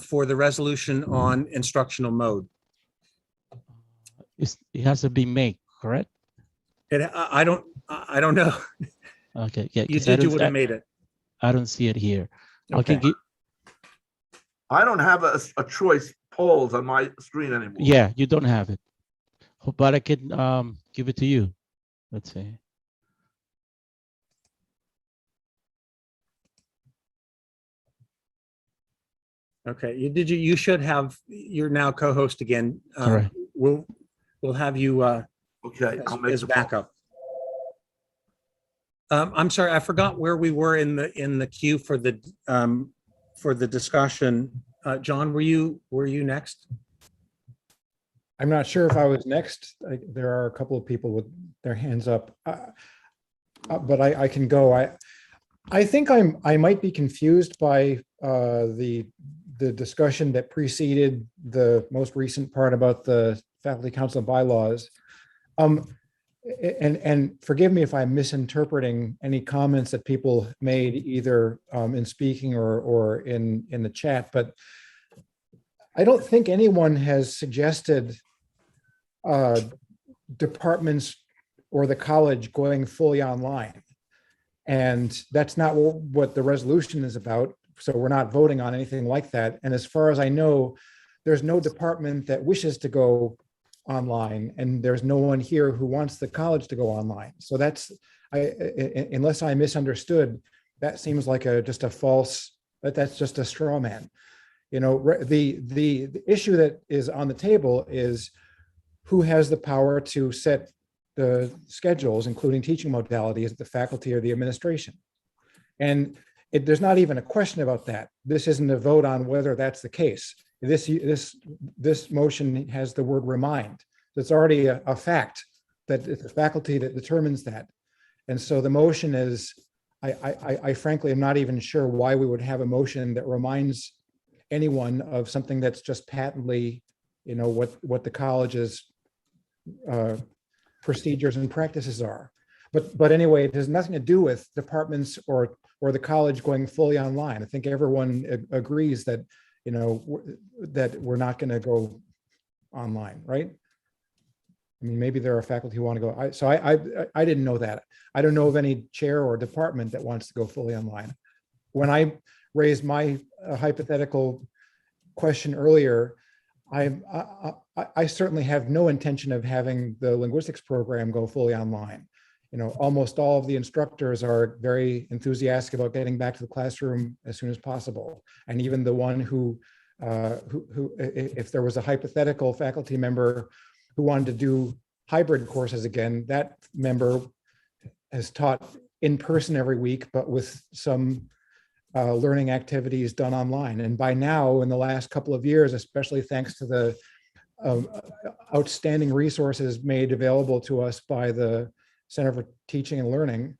for the resolution on instructional mode. It has to be made, correct? I don't know. Okay, yeah. You 'cause I did, you don't- would have made it. I don't see it here. I Okay. can give. I don't have a choice polls on my screen anymore. Yeah, you don't have it, but I can give it to you. Let's see. Okay, you should have, you're now co-host again. Correct. We'll have you Okay, I'll make as the backup. I'm sorry, I forgot where we were in the queue for the discussion. John, were you next? I'm not sure if I was next. There are a couple of people with their hands up, but I can go. I think I might be confused by the discussion that preceded the most recent part about the faculty council bylaws. And forgive me if I'm misinterpreting any comments that people made either in speaking or in the chat, but I don't think anyone has suggested departments or the college going fully online. And that's not what the resolution is about. So we're not voting on anything like that. And as far as I know, there's no department that wishes to go online, and there's no one here who wants the college to go online. So that's, unless I misunderstood, that seems like just a false, that's just a straw man. You know, the issue that is on the table is who has the power to set the schedules, including teaching modalities, the faculty or the administration. And there's not even a question about that. This isn't a vote on whether that's the case. This motion has the word remind. It's already a fact that it's the faculty that determines that. And so the motion is, I frankly am not even sure why we would have a motion that reminds anyone of something that's just patently, you know, what the college's procedures and practices are. But anyway, it has nothing to do with departments or the college going fully online. I think everyone agrees that, you know, that we're not going to go online, right? I mean, maybe there are faculty who want to go. I didn't know that. I don't know of any chair or department that wants to go fully online. When I raised my hypothetical question earlier, I certainly have no intention of having the linguistics program go fully online. You know, almost all of the instructors are very enthusiastic about getting back to the classroom as soon as possible. And even the one who if there was a hypothetical faculty member who wanted to do hybrid courses again, that member has taught in person every week, but with some learning activities done online. And by now, in the last couple of years, especially thanks to the outstanding resources made available to us by the Center for Teaching and Learning,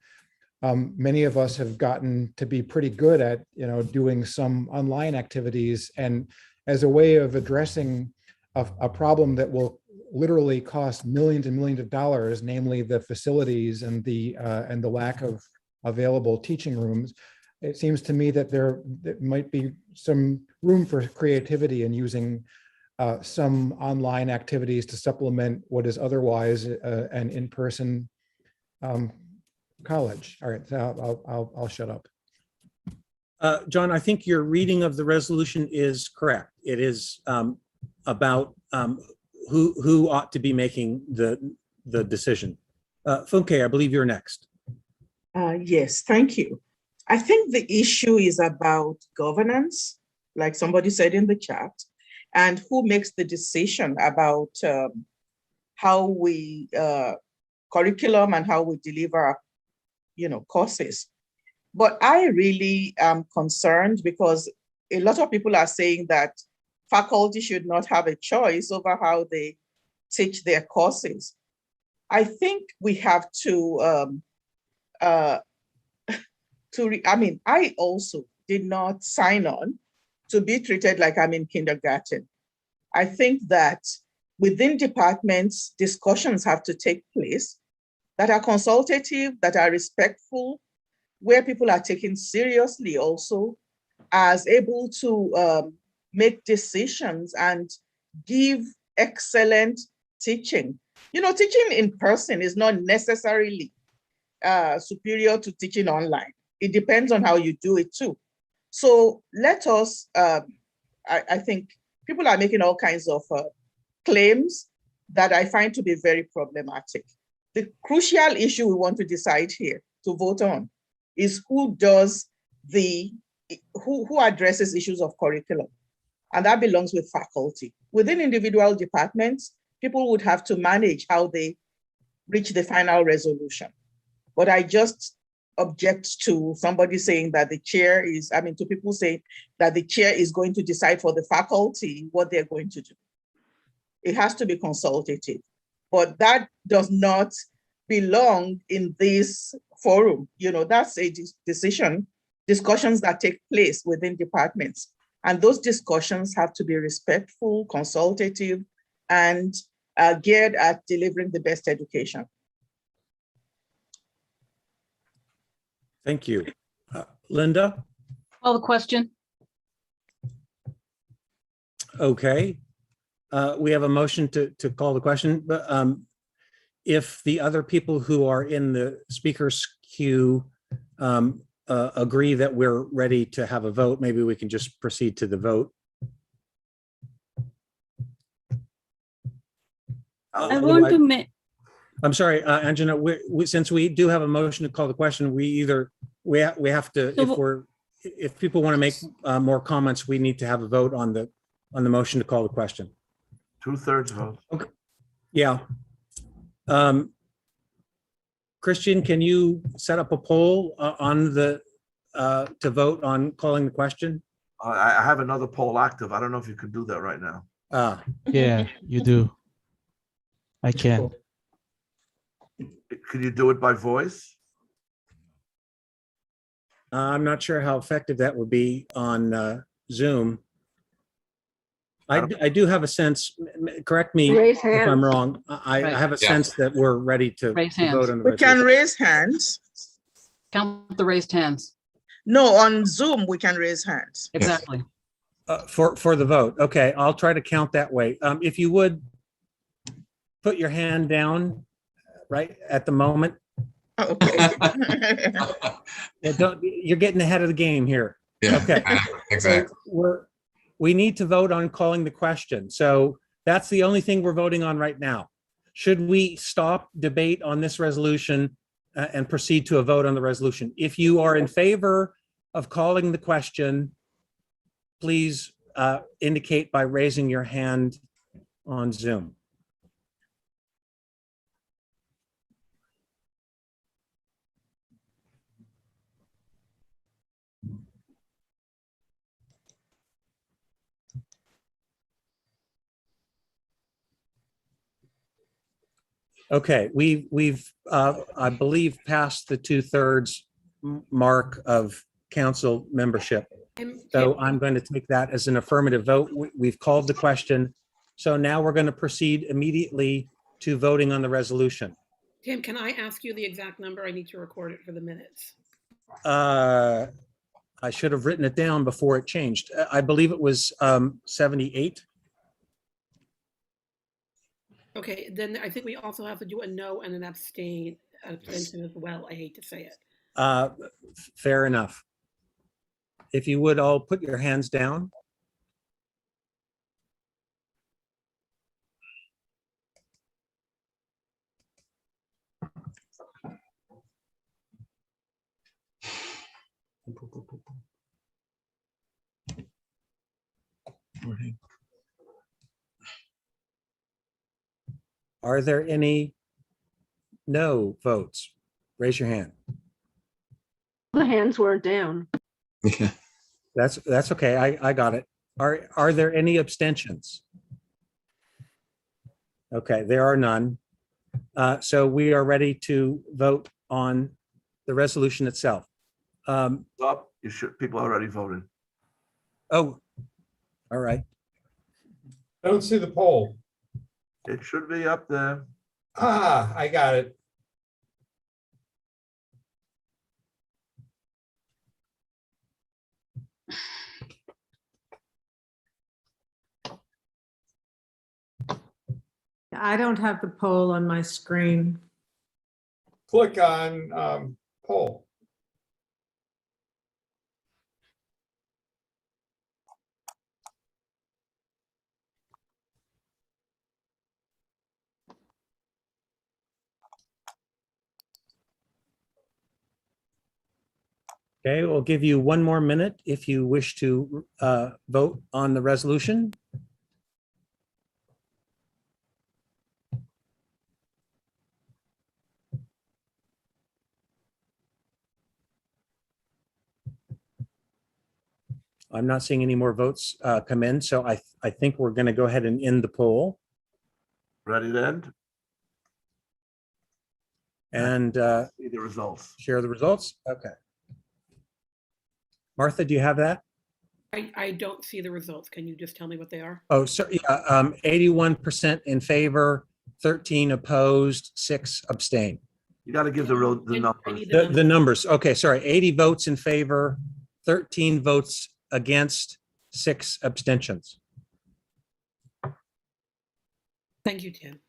many of us have gotten to be pretty good at, you know, doing some online activities. And as a way of addressing a problem that will literally cost millions and millions of dollars, namely the facilities and the lack of available teaching rooms, it seems to me that there might be some room for creativity in using some online activities to supplement what is otherwise an in-person college. All right, so I'll shut up. John, I think your reading of the resolution is correct. It is about who ought to be making the decision. Funke, I believe you're next. Yes, thank you. I think the issue is about governance, like somebody said in the chat, and who makes the decision about how we curriculum and how we deliver, courses. But I really am concerned because a lot of people are saying that faculty should not have a choice over how they teach their courses. I think we have to, I also did not sign on to be treated like I'm in kindergarten. I think that within departments, discussions have to take place that are consultative, that are respectful, where people are taken seriously also as able to make decisions and give excellent teaching. Teaching in person is not necessarily superior to teaching online. It depends on how you do it too. So let us, I think people are making all kinds of claims that I find to be very problematic. The crucial issue we want to decide here to vote on is who addresses issues of curriculum. And that belongs with faculty. Within individual departments, people would have to manage how they reach the final resolution. But I just object to somebody saying that the chair is, to people saying that the chair is going to decide for the faculty what they're going to do. It has to be consultative, but that does not belong in this forum. That's a discussions that take place within departments. And those discussions have to be respectful, consultative, and geared at delivering the best education. Thank you. Linda? Call the question. Okay. We have a motion to call the question, but if the other people who are in the speakers queue agree that we're ready to have a vote, maybe we can just proceed to the vote. I want to make. I'm sorry, Anjana, since we do have a motion to call the question, we have to, if people want to make more comments, we need to have a vote on the motion to call the question. 2/3 vote. Okay. Yeah. Christian, can you set up a poll on to vote on calling the question? I have another poll active. I don't know if you can do that right now. Yeah, you do. I can. Can you do it by voice? I'm not sure how effective that would be on Zoom. I do have a sense, correct me Raise if I'm hands. wrong. I Right. have a Yeah. sense that we're ready to Raise vote hands. on the We can resolution. raise hands. Count the raised hands. No, on Zoom, we can raise hands. Exactly. For the vote. Okay, I'll try to count that way. If you would put your hand down right at the moment. Okay. You're getting ahead of the game here. Yeah, Okay. exactly. So we need to vote on calling the question. So that's the only thing we're voting on right now. Should we stop debate on this resolution and proceed to a vote on the resolution? If you are in favor of calling the question, please indicate by raising your hand on Zoom. Okay, we've I believe passed the 2/3 mark of council membership. So I'm going to take that as an affirmative vote. We've called the question. So now we're going to proceed immediately to voting on the resolution. Tim, can I ask you the exact number? I need to record it for the minutes. I should have written it down before it changed. I believe it was 78. Okay, then I think we also have to do a no and an abstain, abstention as well. I hate to say it. Fair enough. If you would all put your hands down. Are there any no votes? Raise your hand. The hands were down. That's okay. I got it. Are there any abstentions? Okay, there are none. So we are ready to vote on the resolution itself. Up, you should, people already voted. Oh, all right. I don't see the poll. It should be up there. Ah, I got it. I don't have the poll on my screen. Click on poll. Okay, we'll give you one more minute if you wish to vote on the resolution. I'm not seeing any more votes come in, so I think we're going to go ahead and end the poll. Ready to end? And See the results. share the results. Okay. Martha, do you have that? I don't see the results. Can you just tell me what they are? Oh, sorry. Yeah, 81% in favor, 13 opposed, 6 abstain. You got to give the numbers. The numbers. Okay, sorry. 80 votes in favor, 13 votes against, 6 abstentions. Thank you, Tim.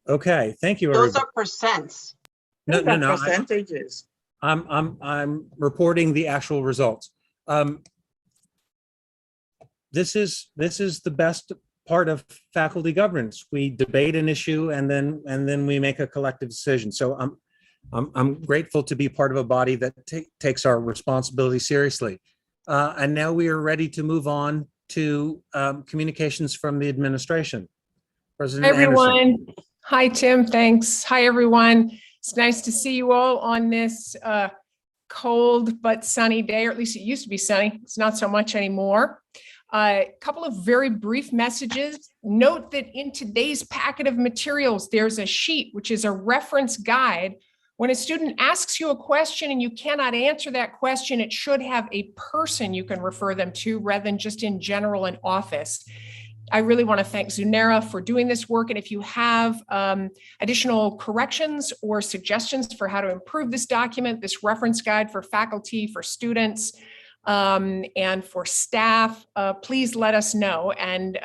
Okay, thank you, Those everybody. are percents. No, Those no, are no. percentages. I'm reporting the actual results. This is the best part of faculty governance. We debate an issue and then we make a collective decision. So I'm grateful to be part of a body that takes our responsibility seriously. And now we are ready to move on to communications from the administration. President Hi, Anderson. everyone. Hi, Tim. Thanks. Hi, everyone. It's nice to see you all on this cold but sunny day, or at least it used to be sunny. It's not so much anymore. A couple of very brief messages. Note that in today's packet of materials, there's a sheet, which is a reference guide. When a student asks you a question and you cannot answer that question, it should have a person you can refer them to rather than just in general an office. I really want to thank Zunera for doing this work. And if you have additional corrections or suggestions for how to improve this document, this reference guide for faculty, for students, and for staff, please let us know and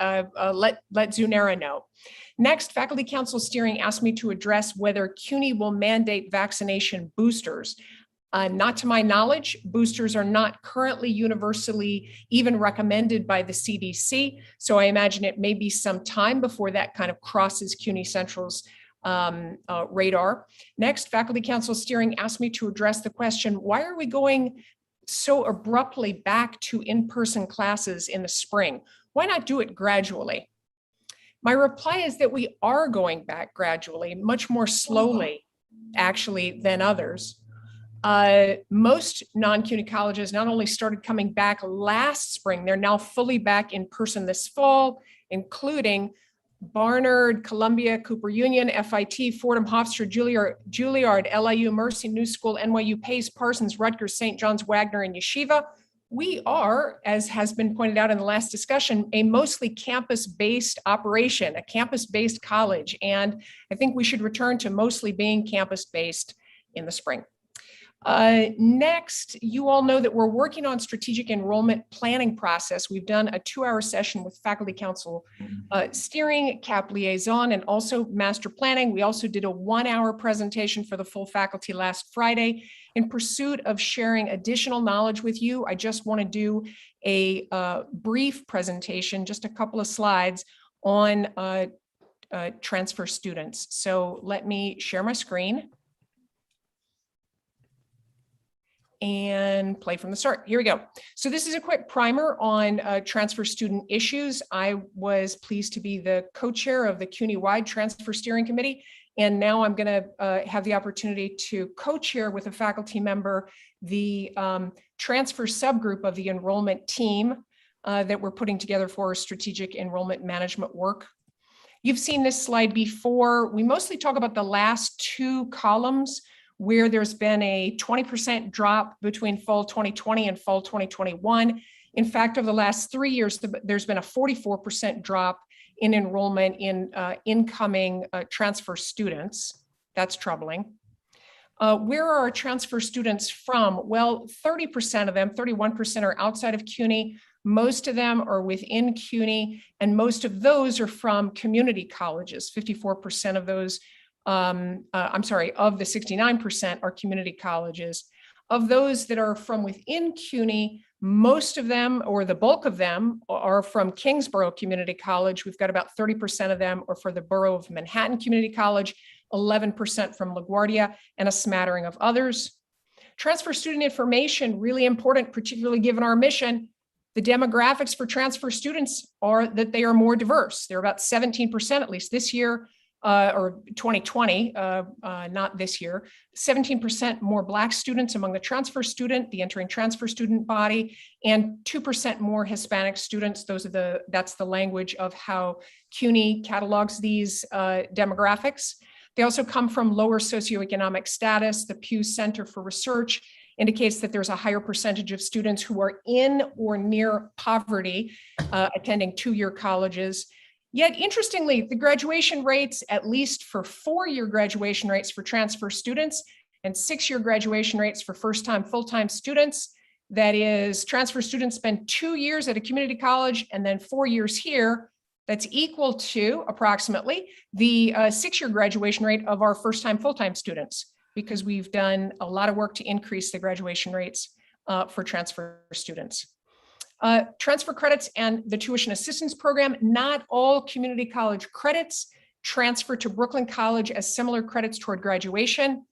let Zunera know. Next, Faculty Council Steering asked me to address whether CUNY will mandate vaccination boosters. Not to my knowledge, boosters are not currently universally even recommended by the CDC. So I imagine it may be some time before that kind of crosses CUNY Central's radar. Next, Faculty Council Steering asked me to address the question, why are we going so abruptly back to in-person classes in the spring? Why not do it gradually? My reply is that we are going back gradually, much more slowly, actually, than others. Most non-CUNY colleges not only started coming back last spring, they're now fully back in person this fall, including Barnard, Columbia, Cooper Union, FIT, Fordham, Hofstra, Juilliard, LIU, Mercy, New School, NYU, Pace, Parsons, Rutgers, St. John's, Wagner, and Yeshiva. We are, as has been pointed out in the last discussion, a mostly campus-based operation, a campus-based college. And I think we should return to mostly being campus-based in the spring. Next, you all know that we're working on strategic enrollment planning process. We've done a 2-hour session with Faculty Council Steering, CAP Liaison, and also Master Planning. We also did a 1-hour presentation for the full faculty last Friday. In pursuit of sharing additional knowledge with you, I just want to do a brief presentation, just a couple of slides on transfer students. So let me share my screen. and play from the start. Here we go. So this is a quick primer on transfer student issues. I was pleased to be the co-chair of the Cuny-wide Transfer Steering Committee. And now I'm going to have the opportunity to co-chair with a faculty member the transfer subgroup of the enrollment team that we're putting together for our strategic enrollment management work. You've seen this slide before. We mostly talk about the last two columns where there's been a 20% drop between fall 2020 and fall 2021. In fact, over the last 3 years, there's been a 44% drop in enrollment in incoming transfer students. That's troubling. Where are our transfer students from? Well, 30% of them, 31% are outside of Cuny. Most of them are within Cuny, and most of those are from community colleges. 54% of those, of the 69% are community colleges. Of those that are from within Cuny, most of them, or the bulk of them, are from Kingsborough Community College. We've got about 30% of them are for the Borough of Manhattan Community College, 11% from LaGuardia, and a smattering of others. Transfer student information, really important, particularly given our mission. The demographics for transfer students are that they are more diverse. They're about 17%, at least this year, or 2020, not this year, 17% more Black students among the transfer student, the entering transfer student body, and 2% more Hispanic students. That's the language of how Cuny catalogs these demographics. They also come from lower socioeconomic status. The Pew Center for Research indicates that there's a higher percentage of students who are in or near poverty attending two-year colleges. Yet, interestingly, the graduation rates, at least for four-year graduation rates for transfer students and six-year graduation rates for first-time, full-time students, that is, transfer students spend 2 years at a community college and then 4 years here. That's equal to approximately the six-year graduation rate of our first-time, full-time students, because we've done a lot of work to increase the graduation rates for transfer students. Transfer credits and the tuition assistance program, not all community college credits transfer to Brooklyn College as similar credits toward graduation.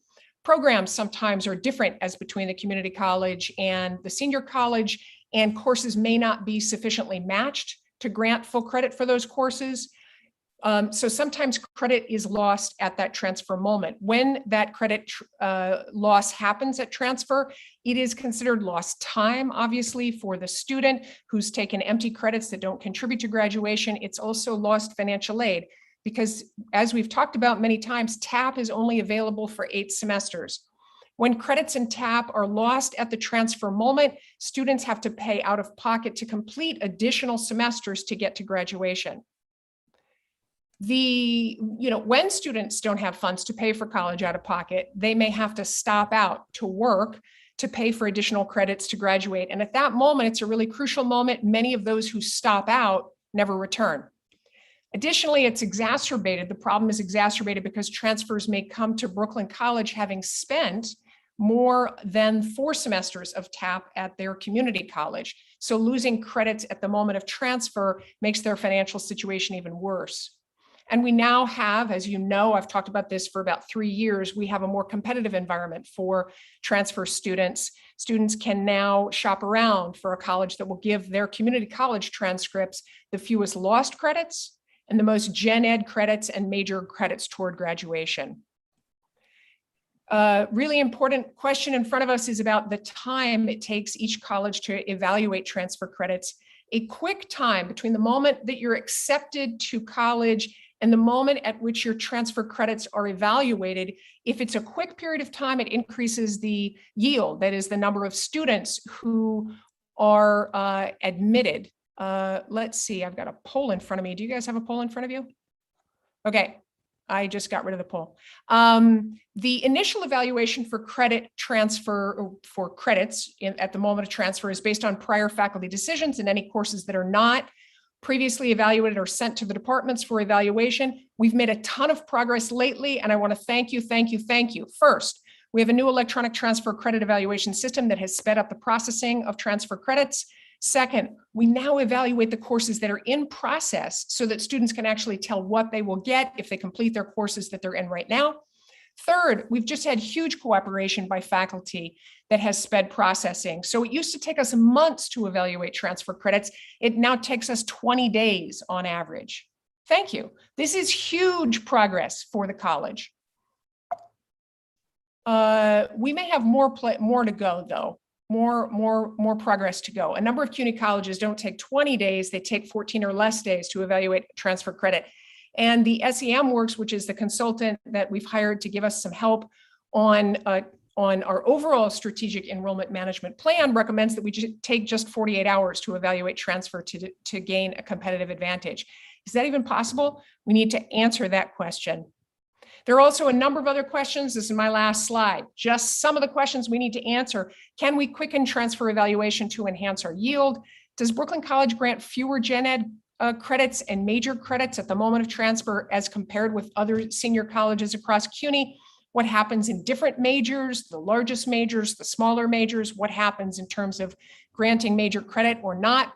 Programs sometimes are different as between the community college and the senior college, and courses may not be sufficiently matched to grant full credit for those courses. So sometimes credit is lost at that transfer moment. When that credit loss happens at transfer, it is considered lost time, obviously, for the student who's taken empty credits that don't contribute to graduation. It's also lost financial aid because, as we've talked about many times, TAP is only available for 8 semesters. When credits in TAP are lost at the transfer moment, students have to pay out of pocket to complete additional semesters to get to graduation. When students don't have funds to pay for college out of pocket, they may have to stop out to work to pay for additional credits to graduate. And at that moment, it's a really crucial moment. Many of those who stop out never return. Additionally, the problem is exacerbated because transfers may come to Brooklyn College having spent more than 4 semesters of TAP at their community college. So losing credits at the moment of transfer makes their financial situation even worse. And we now have, as you know, I've talked about this for about 3 years, we have a more competitive environment for transfer students. Students can now shop around for a college that will give their community college transcripts the fewest lost credits and the most gen ed credits and major credits toward graduation. Really important question in front of us is about the time it takes each college to evaluate transfer credits. A quick time between the moment that you're accepted to college and the moment at which your transfer credits are evaluated. If it's a quick period of time, it increases the yield, that is the number of students who are admitted. Let's see, I've got a poll in front of me. Do you guys have a poll in front of you? Okay, I just got rid of the poll. The initial evaluation for credit transfer, or for credits at the moment of transfer, is based on prior faculty decisions, and any courses that are not previously evaluated or sent to the departments for evaluation. We've made a ton of progress lately, and I want to thank you. First, we have a new electronic transfer credit evaluation system that has sped up the processing of transfer credits. Second, we now evaluate the courses that are in process so that students can actually tell what they will get if they complete their courses that they're in right now. Third, we've just had huge cooperation by faculty that has sped processing. So it used to take us months to evaluate transfer credits. It now takes us 20 days on average. Thank you. This is huge progress for the college. We may have more to go though. More progress to go. A number of CUNY colleges don't take 20 days, they take 14 or less days to evaluate transfer credit. And the SEM Works, which is the consultant that we've hired to give us some help on our overall strategic enrollment management plan, recommends that we take just 48 hours to evaluate transfer to gain a competitive advantage. Is that even possible? We need to answer that question. There are also a number of other questions. This is my last slide. Just some of the questions we need to answer. Can we quicken transfer evaluation to enhance our yield? Does Brooklyn College grant fewer gen ed credits and major credits at the moment of transfer as compared with other senior colleges across CUNY? What happens in different majors, the largest majors, the smaller majors? What happens in terms of granting major credit or not?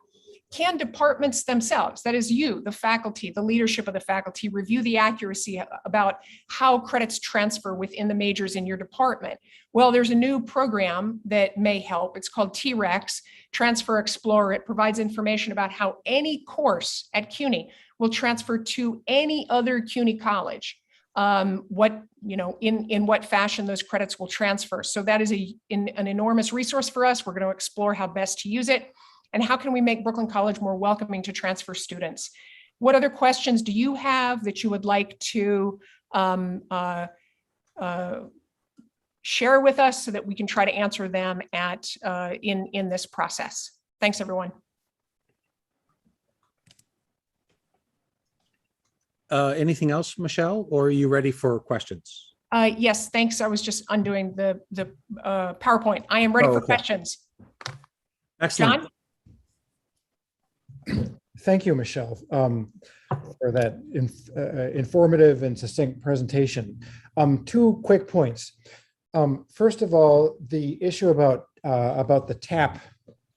Can departments themselves, that is you, the faculty, the leadership of the faculty, review the accuracy about how credits transfer within the majors in your department? Well, there's a new program that may help. It's called TREX, Transfer Explorer. It provides information about how any course at CUNY will transfer to any other CUNY college. In what fashion those credits will transfer. So that is an enormous resource for us. We're going to explore how best to use it. And how can we make Brooklyn College more welcoming to transfer students? What other questions do you have that you would like to share with us so that we can try to answer them in this process? Thanks, everyone. Anything else, Michelle, or are you ready for questions? Yes, thanks. I was just undoing the PowerPoint. I am ready for questions. Excellent. John? Thank you, Michelle, for that informative and succinct presentation. 2 quick points. First of all, the issue about the TAP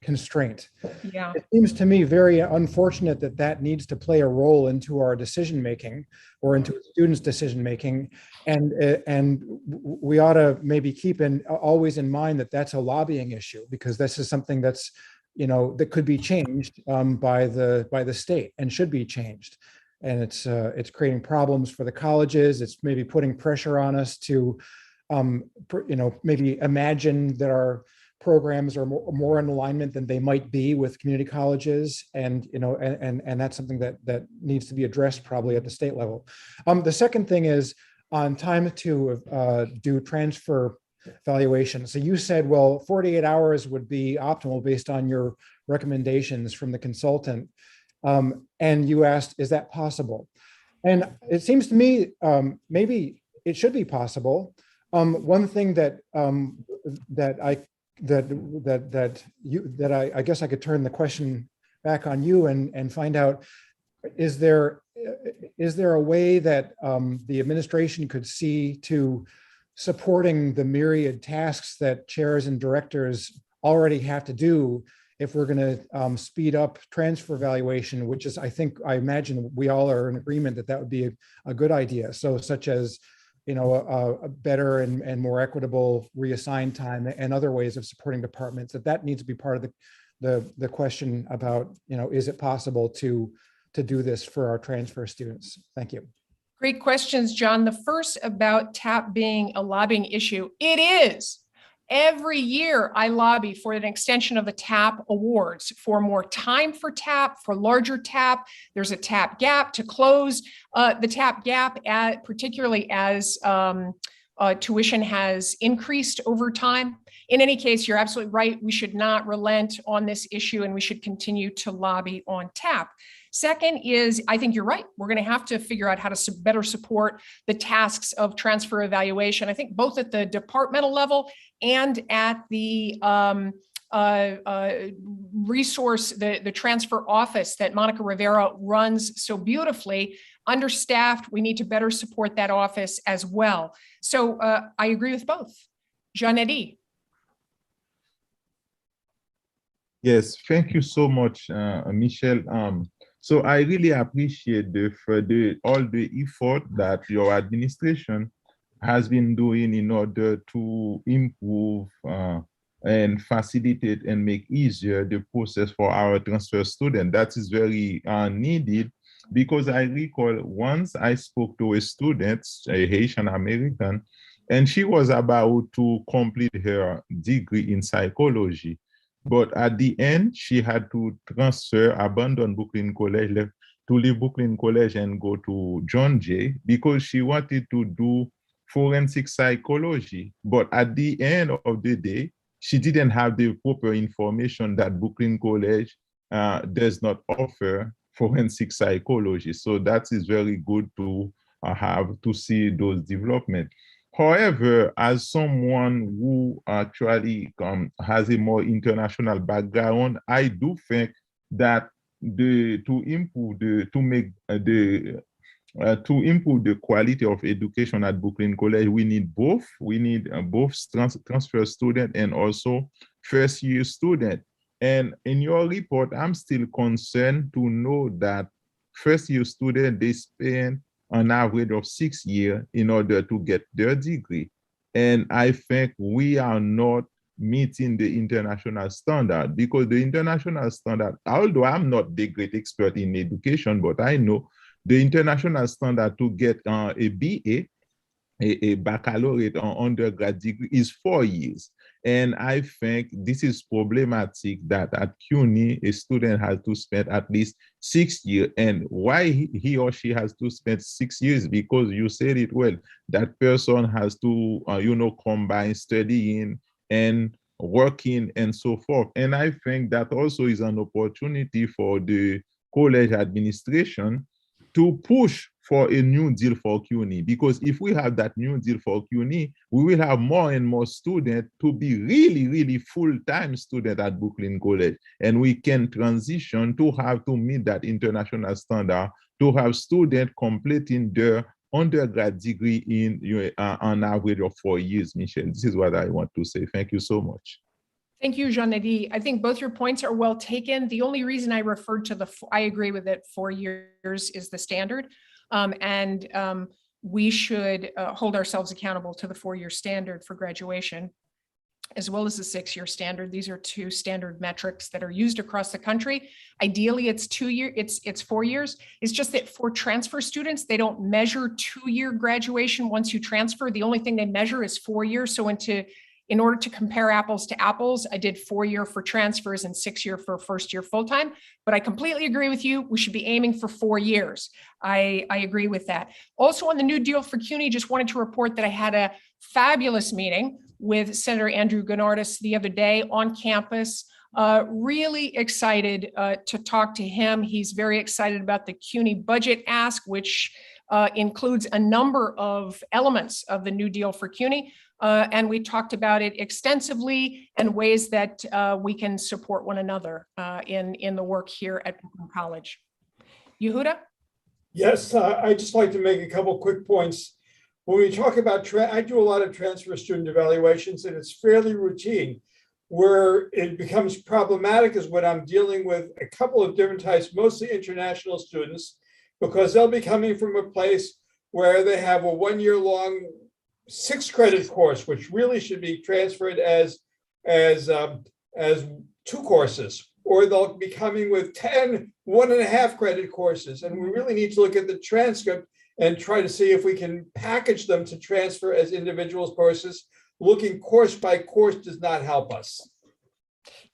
constraint. Yeah. It seems to me very unfortunate that needs to play a role into our decision making or into students' decision making, and we ought to maybe keep always in mind that that's a lobbying issue, because this is something that's that could be changed by the state and should be changed. And it's creating problems for the colleges. It's maybe putting pressure on us to, maybe imagine that our programs are more in alignment than they might be with community colleges. And, and that's something that needs to be addressed probably at the state level. The second thing is on time to do transfer evaluation. So you said, well, 48 hours would be optimal based on your recommendations from the consultant. And you asked, is that possible? And it seems to me, maybe it should be possible. One thing that I guess I could turn the question back on you and find out, is there a way that the administration could see to supporting the myriad tasks that chairs and directors already have to do if we're going to speed up transfer evaluation, which is, I imagine we all are in agreement that would be a good idea. So such as, a better and more equitable reassigned time and other ways of supporting departments, that needs to be part of the question about, is it possible to do this for our transfer students? Thank you. Great questions, John. The first about TAP being a lobbying issue. It is. Every year I lobby for an extension of the TAP awards, for more time for TAP, for larger TAP. There's a TAP gap to close the TAP gap, particularly as tuition has increased over time. In any case, you're absolutely right. We should not relent on this issue, and we should continue to lobby on TAP. Second is, I think you're right. We're going to have to figure out how to better support the tasks of transfer evaluation. I think both at the departmental level and at the resource, the transfer office that Monica Rivera runs so beautifully. Understaffed, we need to better support that office as well. So I agree with both. Jean-Eddy. Yes, thank you so much, Michelle. So I really appreciate all the effort that your administration has been doing in order to improve and facilitate and make easier the process for our transfer student. That is very needed, because I recall once I spoke to a student, a Haitian American, and she was about to complete her degree in psychology. But at the end, she had to transfer, abandon Brooklyn College, to leave Brooklyn College and go to John Jay, because she wanted to do forensic psychology. But at the end of the day, she didn't have the proper information that Brooklyn College does not offer forensic psychology. So that is very good to have to see those developments. However, as someone who actually has a more international background, I do think that to improve the quality of education at Brooklyn College, we need both. We need both transfer student and also first year student. And in your report, I'm still concerned to know that first year student, they spend an average of 6 years in order to get their degree. And I think we are not meeting the international standard, because the international standard, although I'm not the great expert in education, but I know the international standard to get a BA, a baccalaureate or undergrad degree, is 4 years. And I think this is problematic that at Cuny, a student has to spend at least 6 years. And why he or she has to spend 6 years? Because you said it well, that person has to, combine studying and working and so forth. And I think that also is an opportunity for the college administration to push for a new deal for Cuny, because if we have that new deal for Cuny, we will have more and more students to be really, really full-time students at Brooklyn College, and we can transition to have to meet that international standard, to have students completing their undergrad degree in an average of 4 years, Michelle. This is what I want to say. Thank you so much. Thank you, Jean-Eddy. I think both your points are well taken. The only reason I referred to I agree with it, 4 years is the standard. We should hold ourselves accountable to the 4-year standard for graduation, as well as the 6-year standard. These are two standard metrics that are used across the country. Ideally, it's 2 years, it's 4 years. It's just that for transfer students, they don't measure 2-year graduation once you transfer. The only thing they measure is 4 years. So in order to compare apples to apples, I did 4-year for transfers and 6-year for first year full-time. But I completely agree with you. We should be aiming for 4 years. I agree with that. Also on the new deal for Cuny, just wanted to report that I had a fabulous meeting with Senator Andrew Gennardis the other day on campus. Really excited to talk to him. He's very excited about the Cuny budget ask, which includes a number of elements of the new deal for Cuny. And we talked about it extensively and ways that we can support one another in the work here at Brooklyn College. Yehuda? Yes, I'd just like to make a couple quick points. When we talk about, I do a lot of transfer student evaluations, and it's fairly routine. Where it becomes problematic is when I'm dealing with a couple of different types, mostly international students, because they'll be coming from a place where they have a 1-year-long 6-credit course, which really should be transferred as 2 courses, or they'll be coming with 10 1.5 credit courses. And we really need to look at the transcript and try to see if we can package them to transfer as individual courses. Looking course by course does not help us.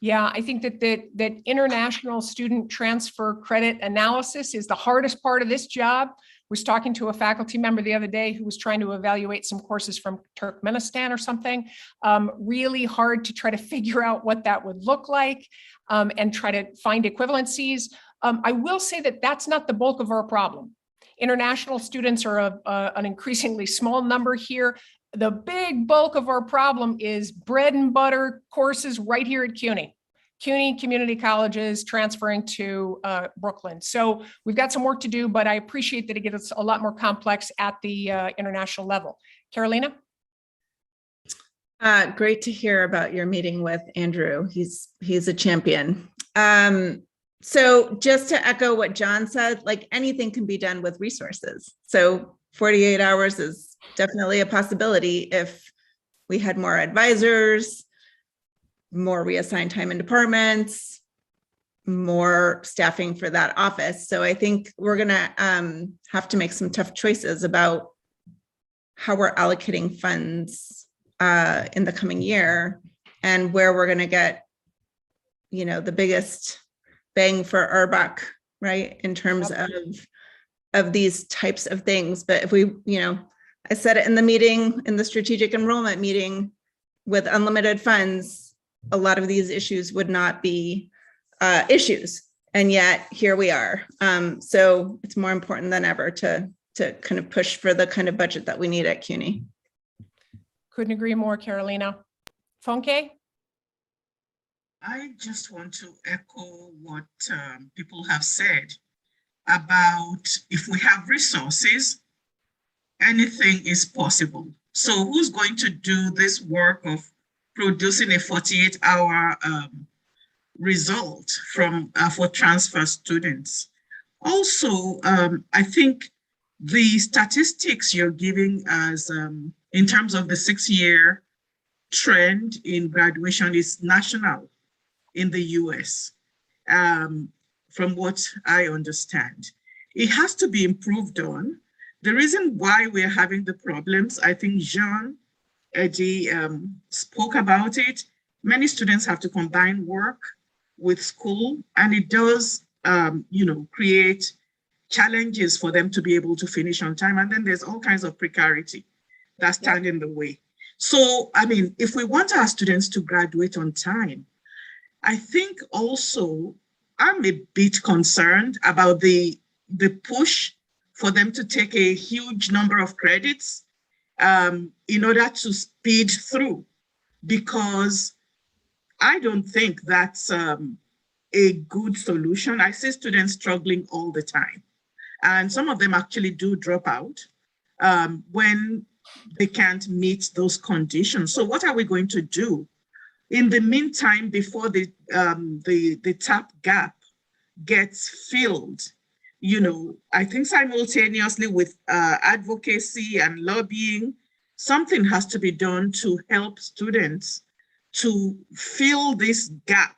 Yeah, I think that international student transfer credit analysis is the hardest part of this job. Was talking to a faculty member the other day who was trying to evaluate some courses from Turkmenistan or something. Really hard to try to figure out what that would look like and try to find equivalencies. I will say that that's not the bulk of our problem. International students are an increasingly small number here. The big bulk of our problem is bread and butter courses right here at Cuny community colleges transferring to Brooklyn. So we've got some work to do, but I appreciate that it gets a lot more complex at the international level. Carolina? Great to hear about your meeting with Andrew. He's a champion. So just to echo what John said, like anything can be done with resources. So 48 hours is definitely a possibility if we had more advisors, more reassigned time in departments, more staffing for that office. So I think we're gonna have to make some tough choices about how we're allocating funds in the coming year and where we're gonna get, you know, the biggest bang for our buck, right? In terms of these types of things. But if we, you know, I said it in the meeting, in the strategic enrollment meeting, with unlimited funds, a lot of these issues would not be issues. And yet here we are. So it's more important than ever to kind of push for the kind of budget that we need at CUNY. Couldn't agree more, Carolina. Funke? I just want to echo what people have said about if we have resources, anything is possible. So who's going to do this work of producing a 48-hour result from for transfer students? Also, I think the statistics you're giving as in terms of the 6-year trend in graduation is national in the US, from what I understand. It has to be improved on. The reason why we're having the problems, I think Jean Eddie spoke about it. Many students have to combine work with school, and it does, you know, create challenges for them to be able to finish on time. And then there's all kinds of precarity that stand in the way. So, I mean, if we want our students to graduate on time, I think also I'm a bit concerned about the push for them to take a huge number of credits in order to speed through, because I don't think that's a good solution. I see students struggling all the time, and some of them actually do drop out when they can't meet those conditions. So what are we going to do in the meantime before the TAP gap gets filled? You know, I think simultaneously with advocacy and lobbying, something has to be done to help students to fill this gap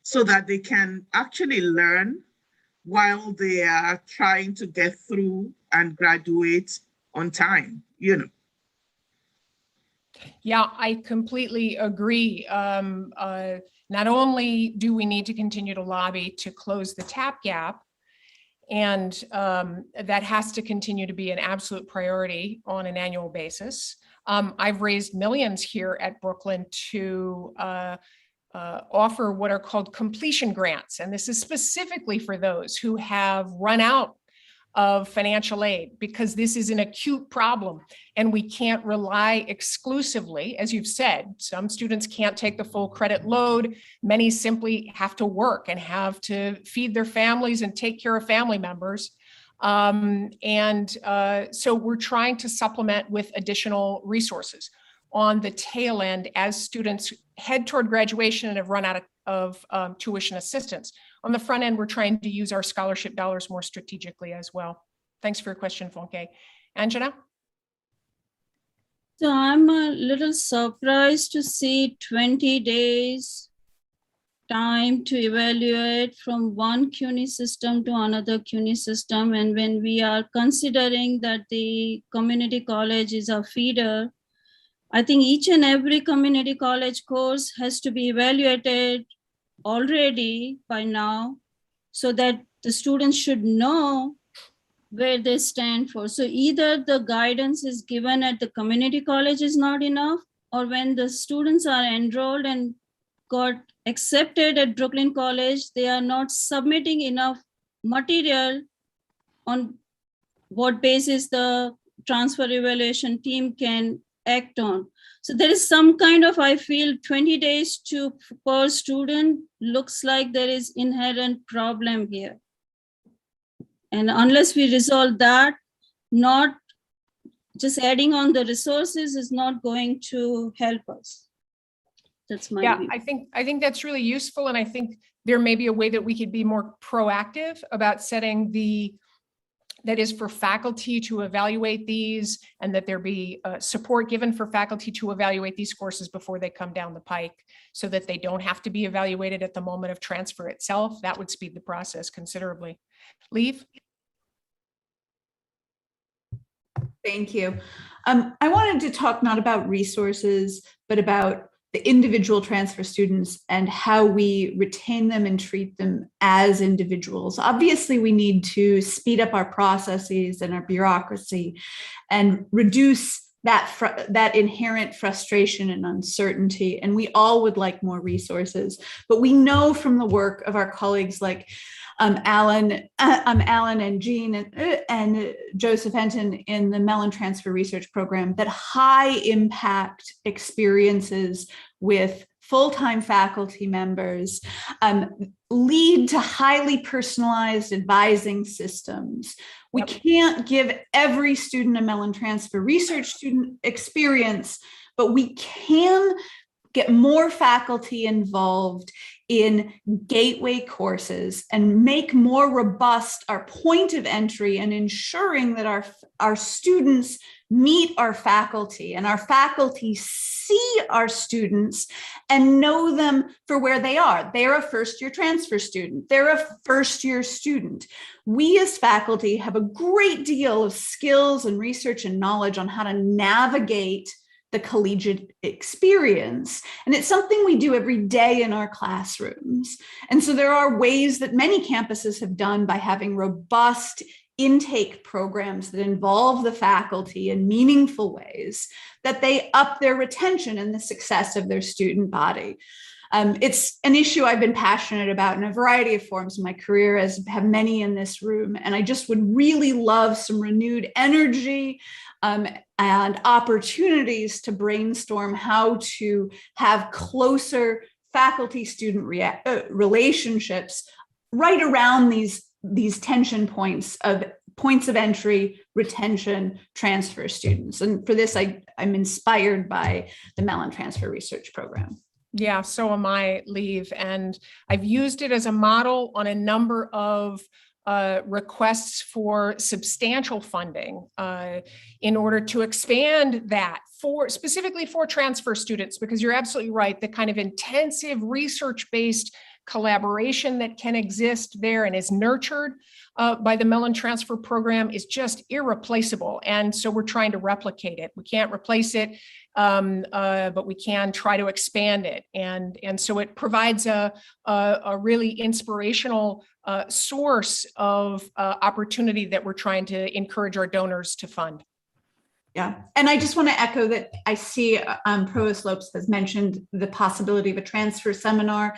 so that they can actually learn while they are trying to get through and graduate on time, you know. Yeah, I completely agree. Not only do we need to continue to lobby to close the TAP gap, and that has to continue to be an absolute priority on an annual basis. I've raised millions here at Brooklyn to offer what are called completion grants. And this is specifically for those who have run out of financial aid, because this is an acute problem and we can't rely exclusively, as you've said, some students can't take the full credit load. Many simply have to work and have to feed their families and take care of family members. So we're trying to supplement with additional resources on the tail end as students head toward graduation and have run out of tuition assistance. On the front end, we're trying to use our scholarship dollars more strategically as well. Thanks for your question, Funke. Anjana? So I'm a little surprised to see 20 days time to evaluate from one CUNY system to another CUNY system. And when we are considering that the community college is a feeder, I think each and every community college course has to be evaluated already by now, so that the students should know where they stand for. So either the guidance is given at the community college is not enough, or when the students are enrolled and got accepted at Brooklyn College, they are not submitting enough material on what basis the transfer evaluation team can act on. So there is some kind of, I feel 20 days per student looks like there is inherent problem here. And unless we resolve that, not just adding on the resources is not going to help us. That's my view. I think that's really useful. And I think there may be a way that we could be more proactive about setting the that is for faculty to evaluate these, and that there be support given for faculty to evaluate these courses before they come down the pike, so that they don't have to be evaluated at the moment of transfer itself. That would speed the process considerably. Leave. Thank you. I wanted to talk not about resources, but about the individual transfer students and how we retain them and treat them as individuals. Obviously, we need to speed up our processes and our bureaucracy and reduce that inherent frustration and uncertainty. And we all would like more resources, but we know from the work of our colleagues like Alan and Jean and Joseph Henton in the Mellon Transfer Research Program that high impact experiences with full-time faculty members lead to highly personalized advising systems. We can't give every student a Mellon Transfer Research student experience, but we can get more faculty involved in gateway courses and make more robust our point of entry and ensuring that our students meet our faculty and our faculty see our students and know them for where they are. They're a first-year transfer student. They're a first-year student. We as faculty have a great deal of skills and research and knowledge on how to navigate the collegiate experience. And it's something we do every day in our classrooms. And so there are ways that many campuses have done by having robust intake programs that involve the faculty in meaningful ways that they up their retention and the success of their student body. It's an issue I've been passionate about in a variety of forms in my career, as have many in this room. And I just would really love some renewed energy and opportunities to brainstorm how to have closer faculty-student relationships right around these tension points of entry, retention, transfer students. And for this, I'm inspired by the Mellon Transfer Research Program. Yeah, so am I, Leave. And I've used it as a model on a number of requests for substantial funding in order to expand that specifically for transfer students, because you're absolutely right, the kind of intensive research-based collaboration that can exist there and is nurtured by the Mellon Transfer Program is just irreplaceable. And so we're trying to replicate it. We can't replace it, but we can try to expand it. And so it provides a really inspirational source of opportunity that we're trying to encourage our donors to fund. Yeah, and I just want to echo that I see Provost Lopes has mentioned the possibility of a transfer seminar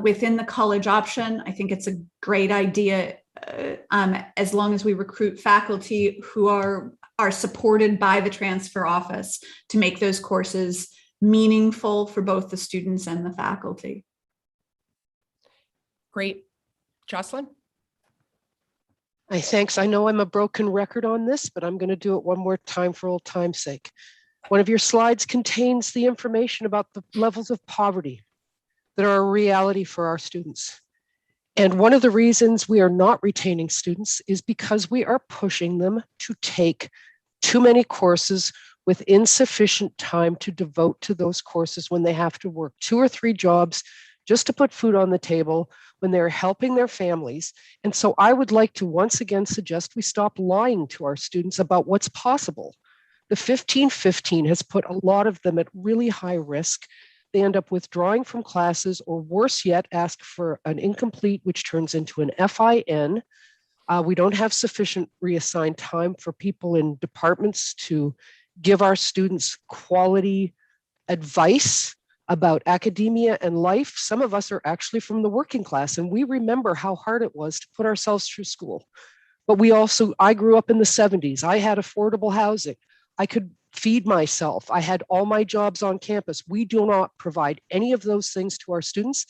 within the college option. I think it's a great idea as long as we recruit faculty who are supported by the transfer office to make those courses meaningful for both the students and the faculty. Great. Jocelyn? Thanks. I know I'm a broken record on this, but I'm going to do it one more time for old time's sake. One of your slides contains the information about the levels of poverty that are a reality for our students. And one of the reasons we are not retaining students is because we are pushing them to take too many courses with insufficient time to devote to those courses when they have to work 2 or 3 jobs just to put food on the table, when they're helping their families. And so I would like to once again suggest we stop lying to our students about what's possible. The 1515 has put a lot of them at really high risk. They end up withdrawing from classes, or worse yet, ask for an incomplete, which turns into an FIN. We don't have sufficient reassigned time for people in departments to give our students quality advice about academia and life. Some of us are actually from the working class, and we remember how hard it was to put ourselves through school. But I grew up in the 70s. I had affordable housing. I could feed myself. I had all my jobs on campus. We do not provide any of those things to our students.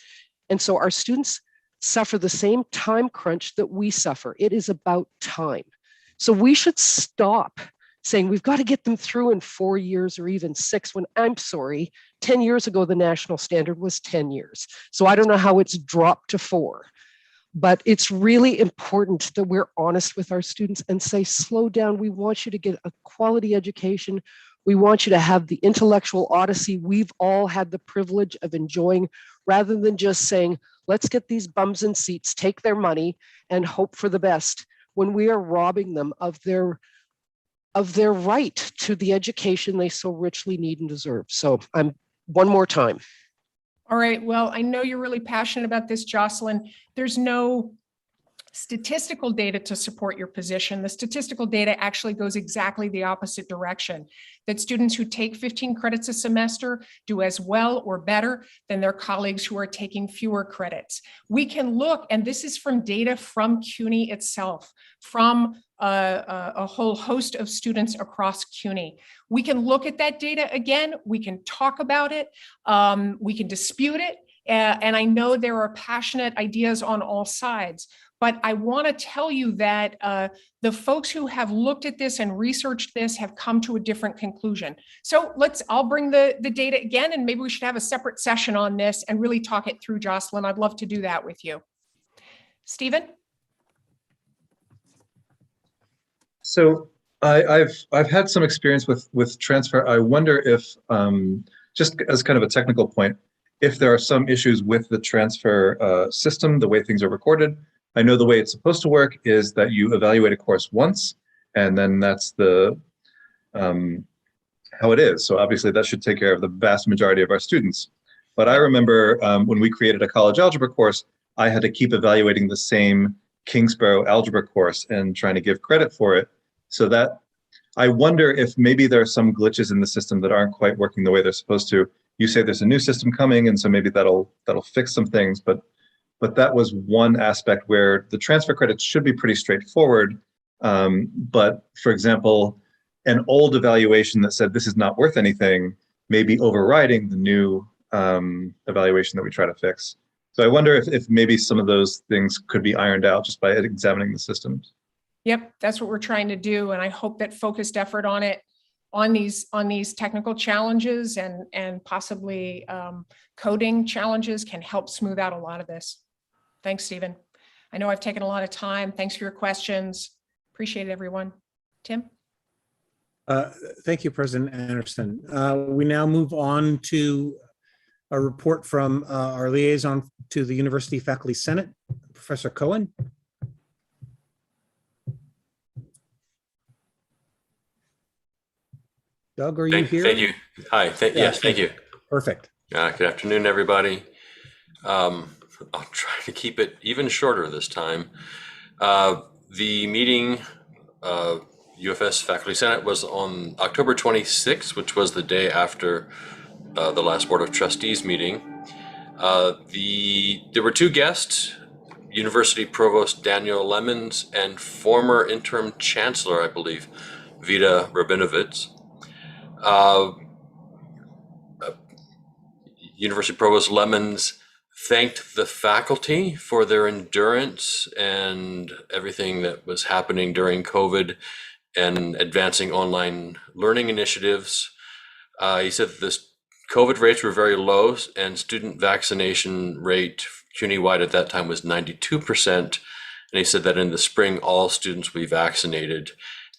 And so our students suffer the same time crunch that we suffer. It is about time. So we should stop saying we've got to get them through in 4 years or even 6, when I'm sorry, 10 years ago, the national standard was 10 years. So I don't know how it's dropped to 4. But it's really important that we're honest with our students and say, slow down. We want you to get a quality education. We want you to have the intellectual odyssey we've all had the privilege of enjoying, rather than just saying, let's get these bums in seats, take their money, and hope for the best, when we are robbing them of their right to the education they so richly need and deserve. So I'm one more time. All right. Well, I know you're really passionate about this, Jocelyn. There's no statistical data to support your position. The statistical data actually goes exactly the opposite direction, that students who take 15 credits a semester do as well or better than their colleagues who are taking fewer credits. We can look, and this is from data from Cuny itself, from a whole host of students across Cuny. We can look at that data again, we can talk about it, we can dispute it, and I know there are passionate ideas on all sides. But I want to tell you that the folks who have looked at this and researched this have come to a different conclusion. So I'll bring the data again, and maybe we should have a separate session on this and really talk it through, Jocelyn. I'd love to do that with you. Stephen? So I've had some experience with transfer. I wonder if, just as kind of a technical point, if there are some issues with the transfer system, the way things are recorded. I know the way it's supposed to work is that you evaluate a course once, and then that's the how it is. So obviously that should take care of the vast majority of our students. But I remember when we created a college algebra course, I had to keep evaluating the same Kingsborough algebra course and trying to give credit for it. So that I wonder if maybe there are some glitches in the system that aren't quite working the way they're supposed to. You say there's a new system coming, and so maybe that'll fix some things, but that was one aspect where the transfer credits should be pretty straightforward. But for example, an old evaluation that said this is not worth anything may be overriding the new evaluation that we try to fix. So I wonder if maybe some of those things could be ironed out just by examining the systems. Yep, that's what we're trying to do. And I hope that focused effort on it, on these technical challenges and possibly coding challenges can help smooth out a lot of this. Thanks, Stephen. I know I've taken a lot of time. Thanks for your questions. Appreciate it, everyone. Tim? Thank you, President Anderson. We now move on to a report from our liaison to the University Faculty Senate, Professor Cohen. Doug, are you here? Thank you. Hi. Yes, thank you. Perfect. Good afternoon, everybody. I'll try to keep it even shorter this time. The meeting, UFS Faculty Senate, was on October 26th, which was the day after the last Board of Trustees meeting. There were two guests, University Provost Daniel Lemons and former interim chancellor, I believe, Vida Rabinovitz. University Provost Lemons thanked the faculty for their endurance and everything that was happening during COVID and advancing online learning initiatives. He said that the COVID rates were very low and student vaccination rate CUNY-wide at that time was 92%. And he said that in the spring, all students will be vaccinated.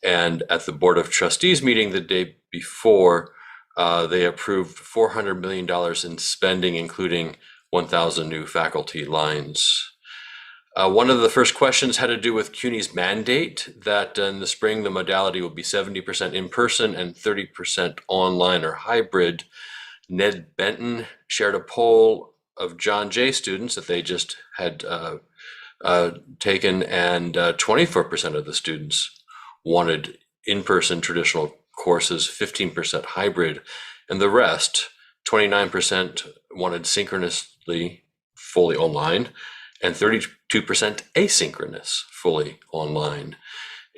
And at the Board of Trustees meeting the day before, they approved $400 million in spending, including 1,000 new faculty lines. One of the first questions had to do with CUNY's mandate that in the spring, the modality will be 70% in person and 30% online or hybrid. Ned Benton shared a poll of John Jay students that they just had taken, and 24% of the students wanted in-person traditional courses, 15% hybrid, and the rest, 29% wanted synchronously fully online, and 32% asynchronous fully online.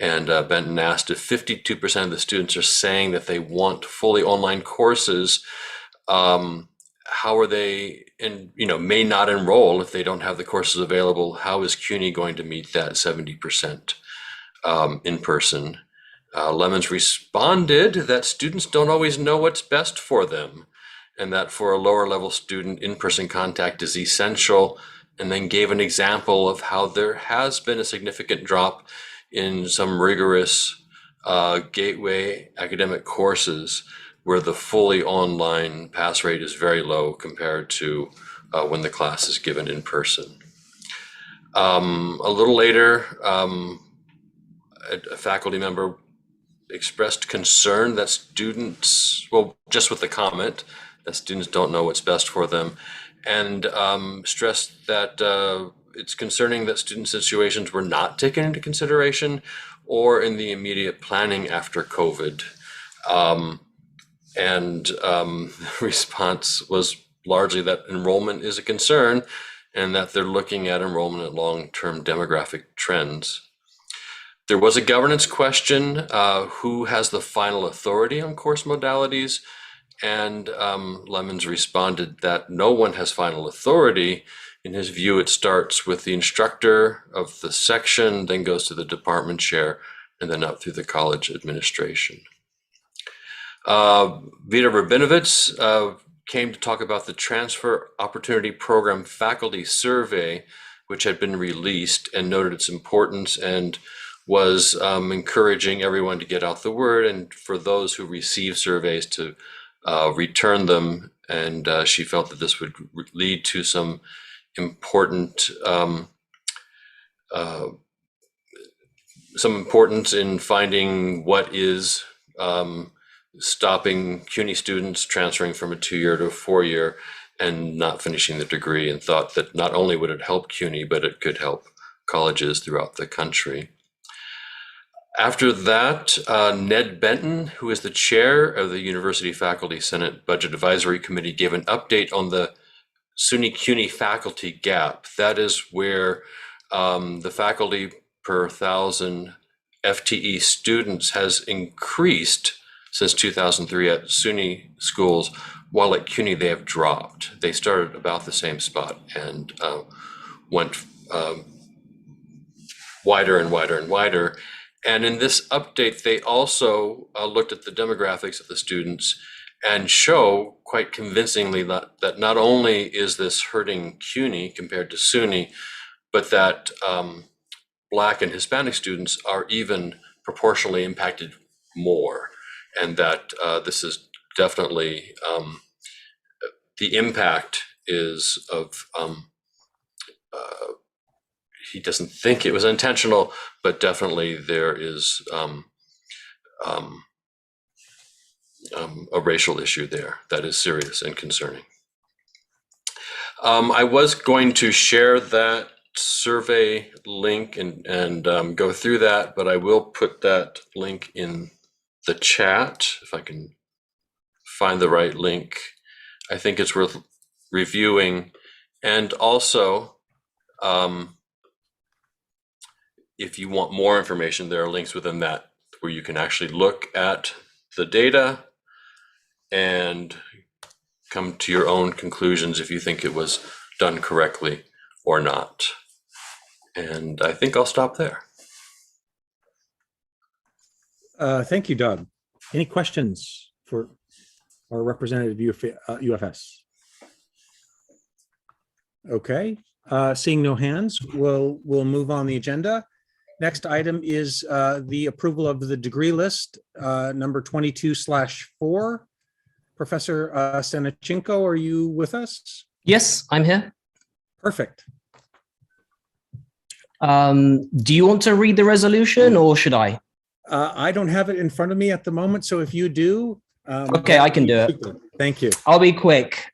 And Benton asked if 52% of the students are saying that they want fully online courses, how are they, and may not enroll if they don't have the courses available. How is CUNY going to meet that 70% in person? Lemons responded that students don't always know what's best for them, and that for a lower level student, in-person contact is essential, and then gave an example of how there has been a significant drop in some rigorous gateway academic courses where the fully online pass rate is very low compared to when the class is given in person. A little later, a faculty member expressed concern that students, well, just with the comment that students don't know what's best for them, and stressed that it's concerning that student situations were not taken into consideration or in the immediate planning after COVID. The response was largely that enrollment is a concern and that they're looking at enrollment at long-term demographic trends. There was a governance question, who has the final authority on course modalities? And Lemons responded that no one has final authority. In his view, it starts with the instructor of the section, then goes to the department chair, and then up through the college administration. Vita Rabinovitz came to talk about the Transfer Opportunity Program faculty survey, which had been released, and noted its importance and was encouraging everyone to get out the word, and for those who receive surveys to return them. And she felt that this would lead to some importance in finding what is stopping CUNY students transferring from a 2-year to a 4-year and not finishing the degree, and thought that not only would it help CUNY, but it could help colleges throughout the country. After that, Ned Benton, who is the chair of the University Faculty Senate Budget Advisory Committee, gave an update on the SUNY CUNY faculty gap. That is where the faculty per 1,000 FTE students has increased since 2003 at SUNY schools, while at CUNY they have dropped. They started about the same spot and went wider and wider and wider. And in this update, they also looked at the demographics of the students and show quite convincingly that not only is this hurting CUNY compared to SUNY, but that Black and Hispanic students are even proportionally impacted more. And that this is definitely, the impact is of, he doesn't think it was intentional, but definitely there is a racial issue there that is serious and concerning. I was going to share that survey link and go through that, but I will put that link in the chat if I can find the right link. I think it's worth reviewing. And also, if you want more information, there are links within that where you can actually look at the data and come to your own conclusions if you think it was done correctly or not. And I think I'll stop there. Thank you, Doug. Any questions for our representative UFS? Okay, seeing no hands, we'll move on the agenda. Next item is the approval of the degree list, number 22/4. Professor Senachenko, are you with us? Yes, I'm here. Perfect. Do you want to read the resolution or should I? I don't have it in front of me at the moment, so if you do. Okay, I can do it. Thank you. I'll be quick.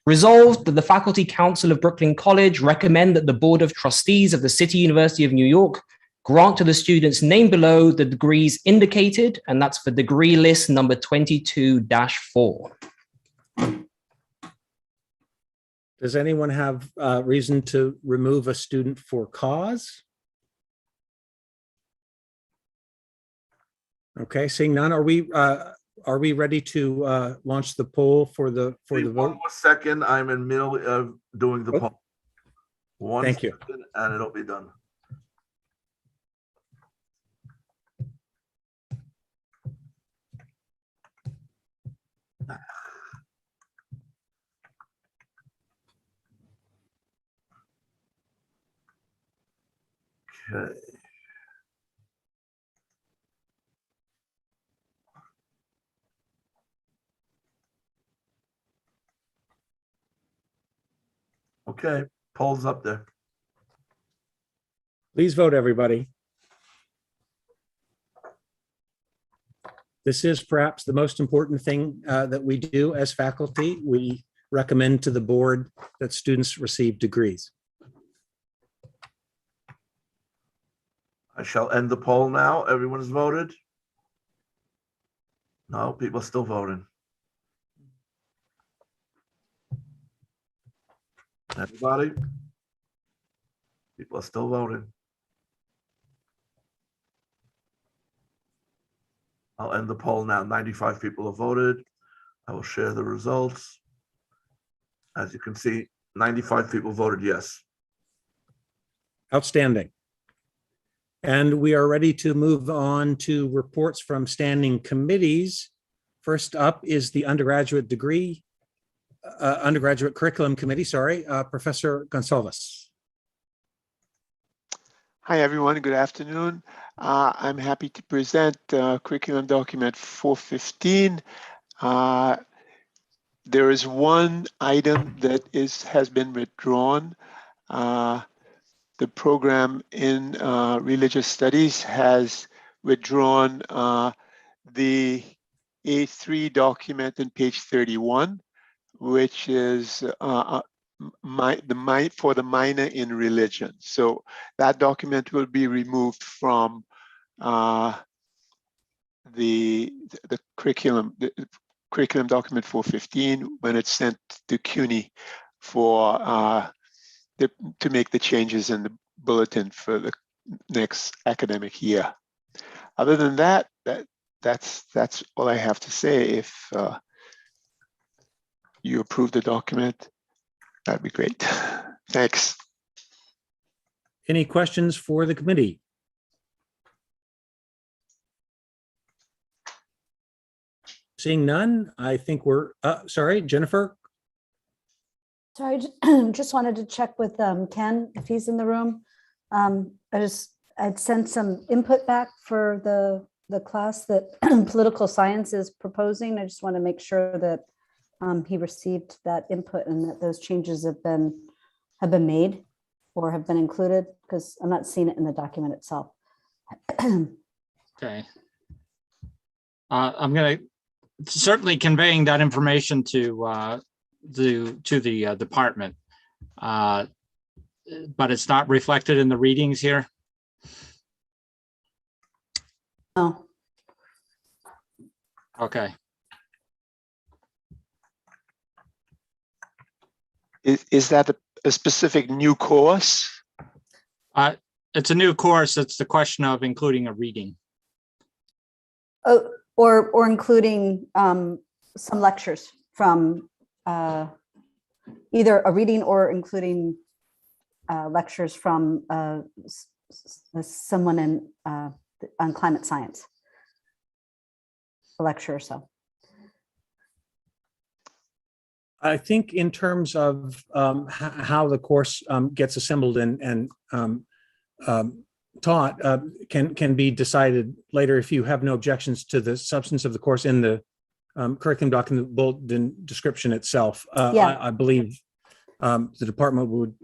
Resolved that the Faculty Council of Brooklyn College recommend that the Board of Trustees of the City University of New York grant to the students named below the degrees indicated, and that's for degree list number 22-4. Does anyone have reason to remove a student for cause? Okay, seeing none, are we ready to launch the poll for the vote? 1 more second, I'm in middle of doing the poll. Thank you. And it'll be done. Okay. Okay, polls up there. Please vote, everybody. This is perhaps the most important thing that we do as faculty. We recommend to the board that students receive degrees. I shall end the poll now. Everyone has voted? No, people are still voting. Everybody? People are still voting. I'll end the poll now. 95 people have voted. I will share the results. As you can see, 95 people voted yes. Outstanding. And we are ready to move on to reports from standing committees. First up is the undergraduate curriculum committee, Professor Gonçalves. Hi, everyone. Good afternoon. I'm happy to present curriculum document 415. There is one item that has been withdrawn. The program in religious studies has withdrawn the A3 document in page 31, which is for the minor in religion. So that document will be removed from the curriculum document 415 when it's sent to Cuny for to make the changes in the bulletin for the next academic year. Other than that, that's all I have to say. If you approve the document, that'd be great. Thanks. Any questions for the committee? Seeing none, I think we're, sorry, Jennifer. Sorry, just wanted to check with Ken if he's in the room. I'd sent some input back for the class that political science is proposing. I just want to make sure that he received that input and that those changes have been made or have been included, because I'm not seeing it in the document itself. Okay. I'm going to certainly conveying that information to the department, but it's not reflected in the readings here. Oh. Okay. Is that a specific new course? It's a new course. It's the question of including a reading. Oh, or including some lectures from either a reading or including lectures from someone on climate science, a lecture or so. I think in terms of how the course gets assembled and taught can be decided later if you have no objections to the substance of the course in the curriculum document bulletin description itself. Yeah. I believe the department would,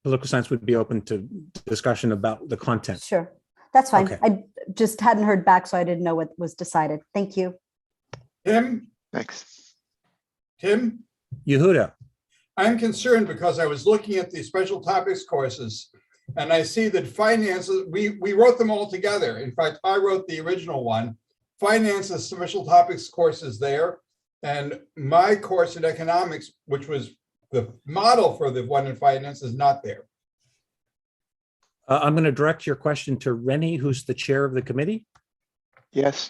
political science would be open to discussion about the content. Sure, that's fine. Okay. I just hadn't heard back, so I didn't know what was decided. Thank you. Tim? Thanks. Tim? Yehuda. I'm concerned because I was looking at the special topics courses and I see that finances, we wrote them all together. In fact, I wrote the original one. Finances special topics course is there. And my course in economics, which was the model for the one in finance, is not there. I'm going to direct your question to Rennie, who's the chair of the committee. Yes.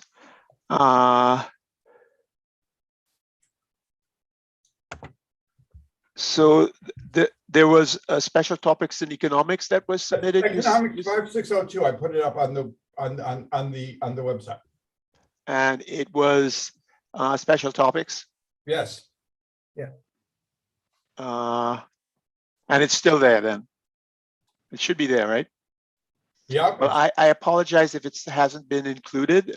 So there was a special topics in economics that was submitted. Economics 5602. I put it up on the website. And it was special topics. Yes. Yeah. And it's still there then. It should be there, right? Yeah. Well, I apologize if it hasn't been included.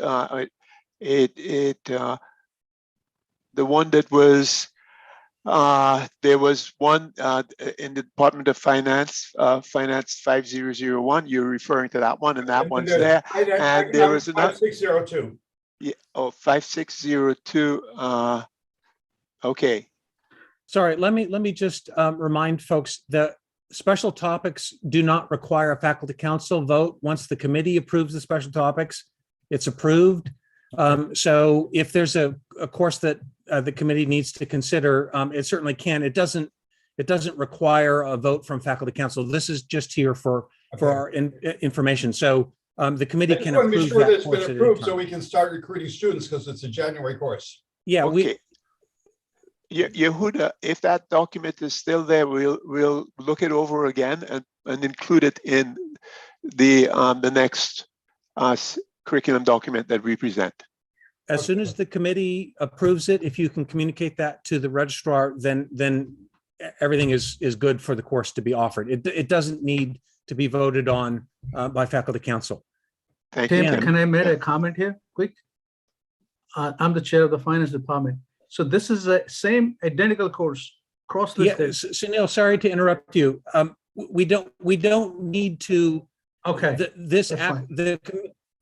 The one that was, there was one in the Department of Finance, Finance 5001. You're referring to that one, and that one's there. And there was another 5602. Yeah. Oh, 5602. Okay. Sorry, let me just remind folks that special topics do not require a faculty council vote. Once the committee approves the special topics, it's approved. So if there's a course that the committee needs to consider, it certainly can. It doesn't require a vote from faculty council. This is just here for our information. So the committee can I just want to be approve sure that that it's course been at any approved so time. we can start recruiting students because it's a January course. Yeah, Okay. Yehuda, if that document is still there, we'll look it over again and include it in the next curriculum document that we present. As soon as the committee approves it, if you can communicate that to the registrar, then everything is good for the course to be offered. It doesn't need to be voted on by faculty council. Thank Tim, you. can I make a comment here, quick? I'm the chair of the finance department. So this is the same identical course, cross-listed. Sunil, sorry to interrupt you. We don't need to. Okay.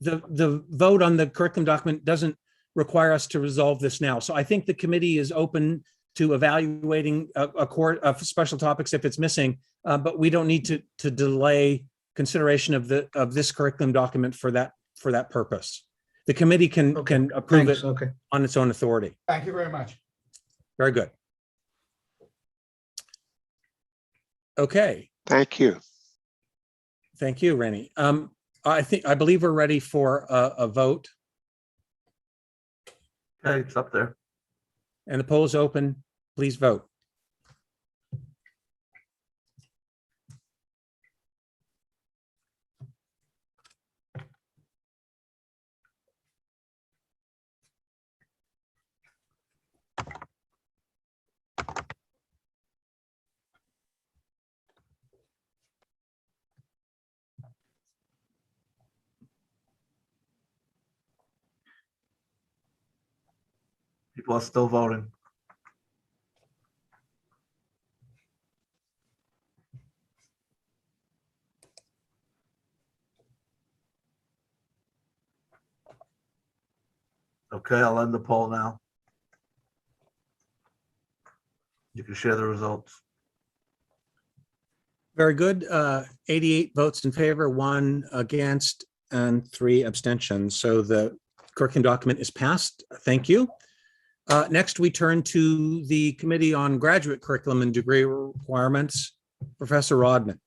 The vote on the curriculum document doesn't require us to resolve this now. So I think the committee is open to evaluating a course of special topics if it's missing, but we don't need to delay consideration of this curriculum document for that purpose. The committee can approve it on its own authority. Thank you very much. Very good. Okay. Thank you. Thank you, Rennie. I believe we're ready for a vote. Okay, it's up there. And the poll is open. Please vote. People are still voting. Okay, I'll end the poll now. You can share the results. Very good. 88 votes in favor, 1 against, and 3 abstentions. So the curriculum document is passed. Thank you. Next, we turn to the Committee on Graduate Curriculum and Degree Requirements. Professor Rodman.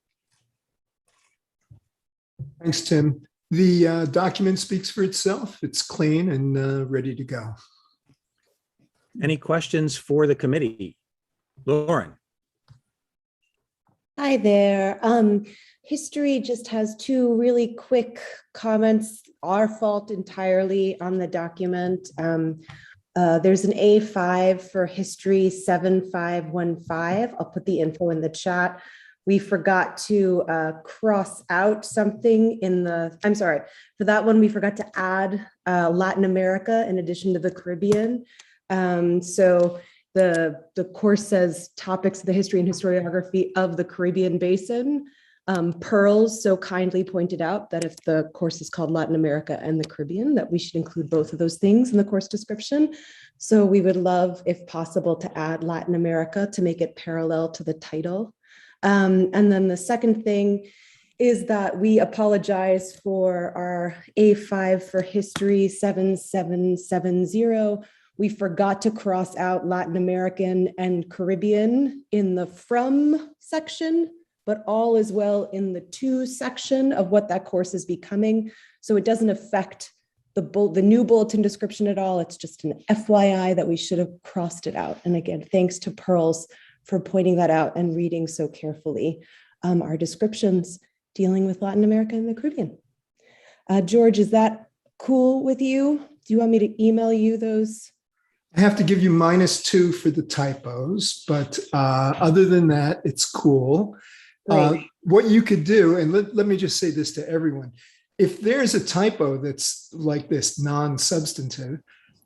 Thanks, Tim. The document speaks for itself. It's clean and ready to go. Any questions for the committee? Lauren. Hi there. History just has 2 really quick comments, our fault entirely on the document. There's an A5 for history 7515. I'll put the info in the chat. We forgot to cross out something in the, I'm sorry, for that one, we forgot to add Latin America in addition to the Caribbean. So the course says topics of the history and historiography of the Caribbean Basin. Pearls so kindly pointed out that if the course is called Latin America and the Caribbean, that we should include both of those things in the course description. So we would love, if possible, to add Latin America to make it parallel to the title. And then the second thing is that we apologize for our A5 for history 7770. We forgot to cross out Latin American and Caribbean in the from section, but all is well in the to section of what that course is becoming. So it doesn't affect the new bulletin description at all. It's just an FYI that we should have crossed it out. And again, thanks to Pearls for pointing that out and reading so carefully our descriptions dealing with Latin America and the Caribbean. George, is that cool with you? Do you want me to email you those? I have to give you -2 for the typos, but other than that, it's cool. What you could do, and let me just say this to everyone. If there's a typo that's like this non-substantive,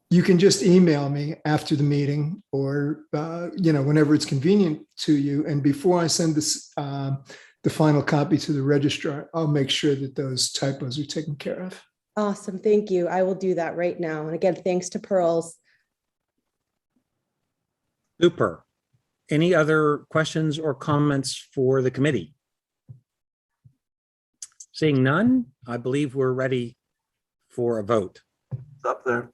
you can just email me after the meeting or, whenever it's convenient to you. And before I send this, the final copy to the registrar, I'll make sure that those typos are taken care of. Awesome. Thank you. I will do that right now. And again, thanks to Pearls. Super. Any other questions or comments for the committee? Seeing none, I believe we're ready for a vote. It's up there.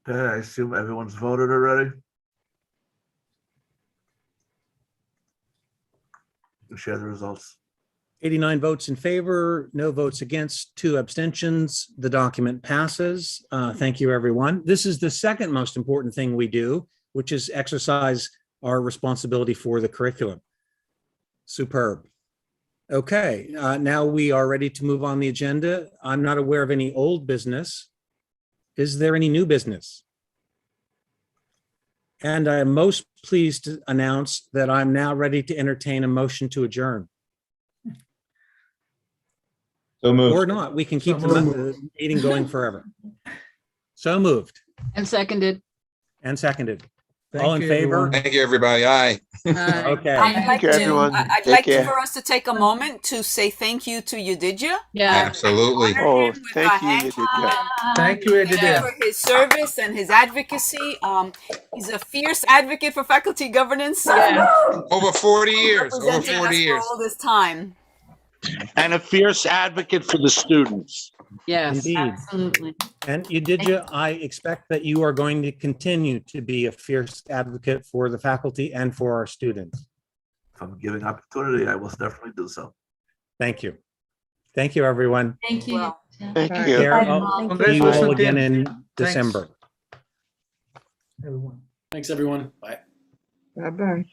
Okay, I assume everyone's voted already. You share the results. 89 votes in favor, no votes against, 2 abstentions. The document passes. Thank you, everyone. This is the second most important thing we do, which is exercise our responsibility for the curriculum. Superb. Okay, now we are ready to move on the agenda. I'm not aware of any old business. Is there any new business? And I am most pleased to announce that I'm now ready to entertain a motion to adjourn. So moved. Or not, we can keep the meeting going forever. So moved And seconded. and seconded. Thank All in you, favor? everyone. Thank you, everybody. Aye. Okay. I'd like you, everyone. I'd Take like care. for us to take a moment to say thank you to Yudidja. Absolutely. Oh, thank you, Yudidja. Thank you, Edith. For his service and his advocacy. He's a fierce advocate for faculty governance. Over 40 years. Over Representing 40 us years. for all this time. And a fierce advocate for the students. Yes, Indeed. absolutely. And Yudidja, I expect that you are going to continue to be a fierce advocate for the faculty and for our students. If I'm given opportunity, I will definitely do so. Thank you. Thank you, everyone. Thank you. Thank Take you. care. I'll see you all again in December. Everyone. Thanks, everyone. Bye. Bye-bye.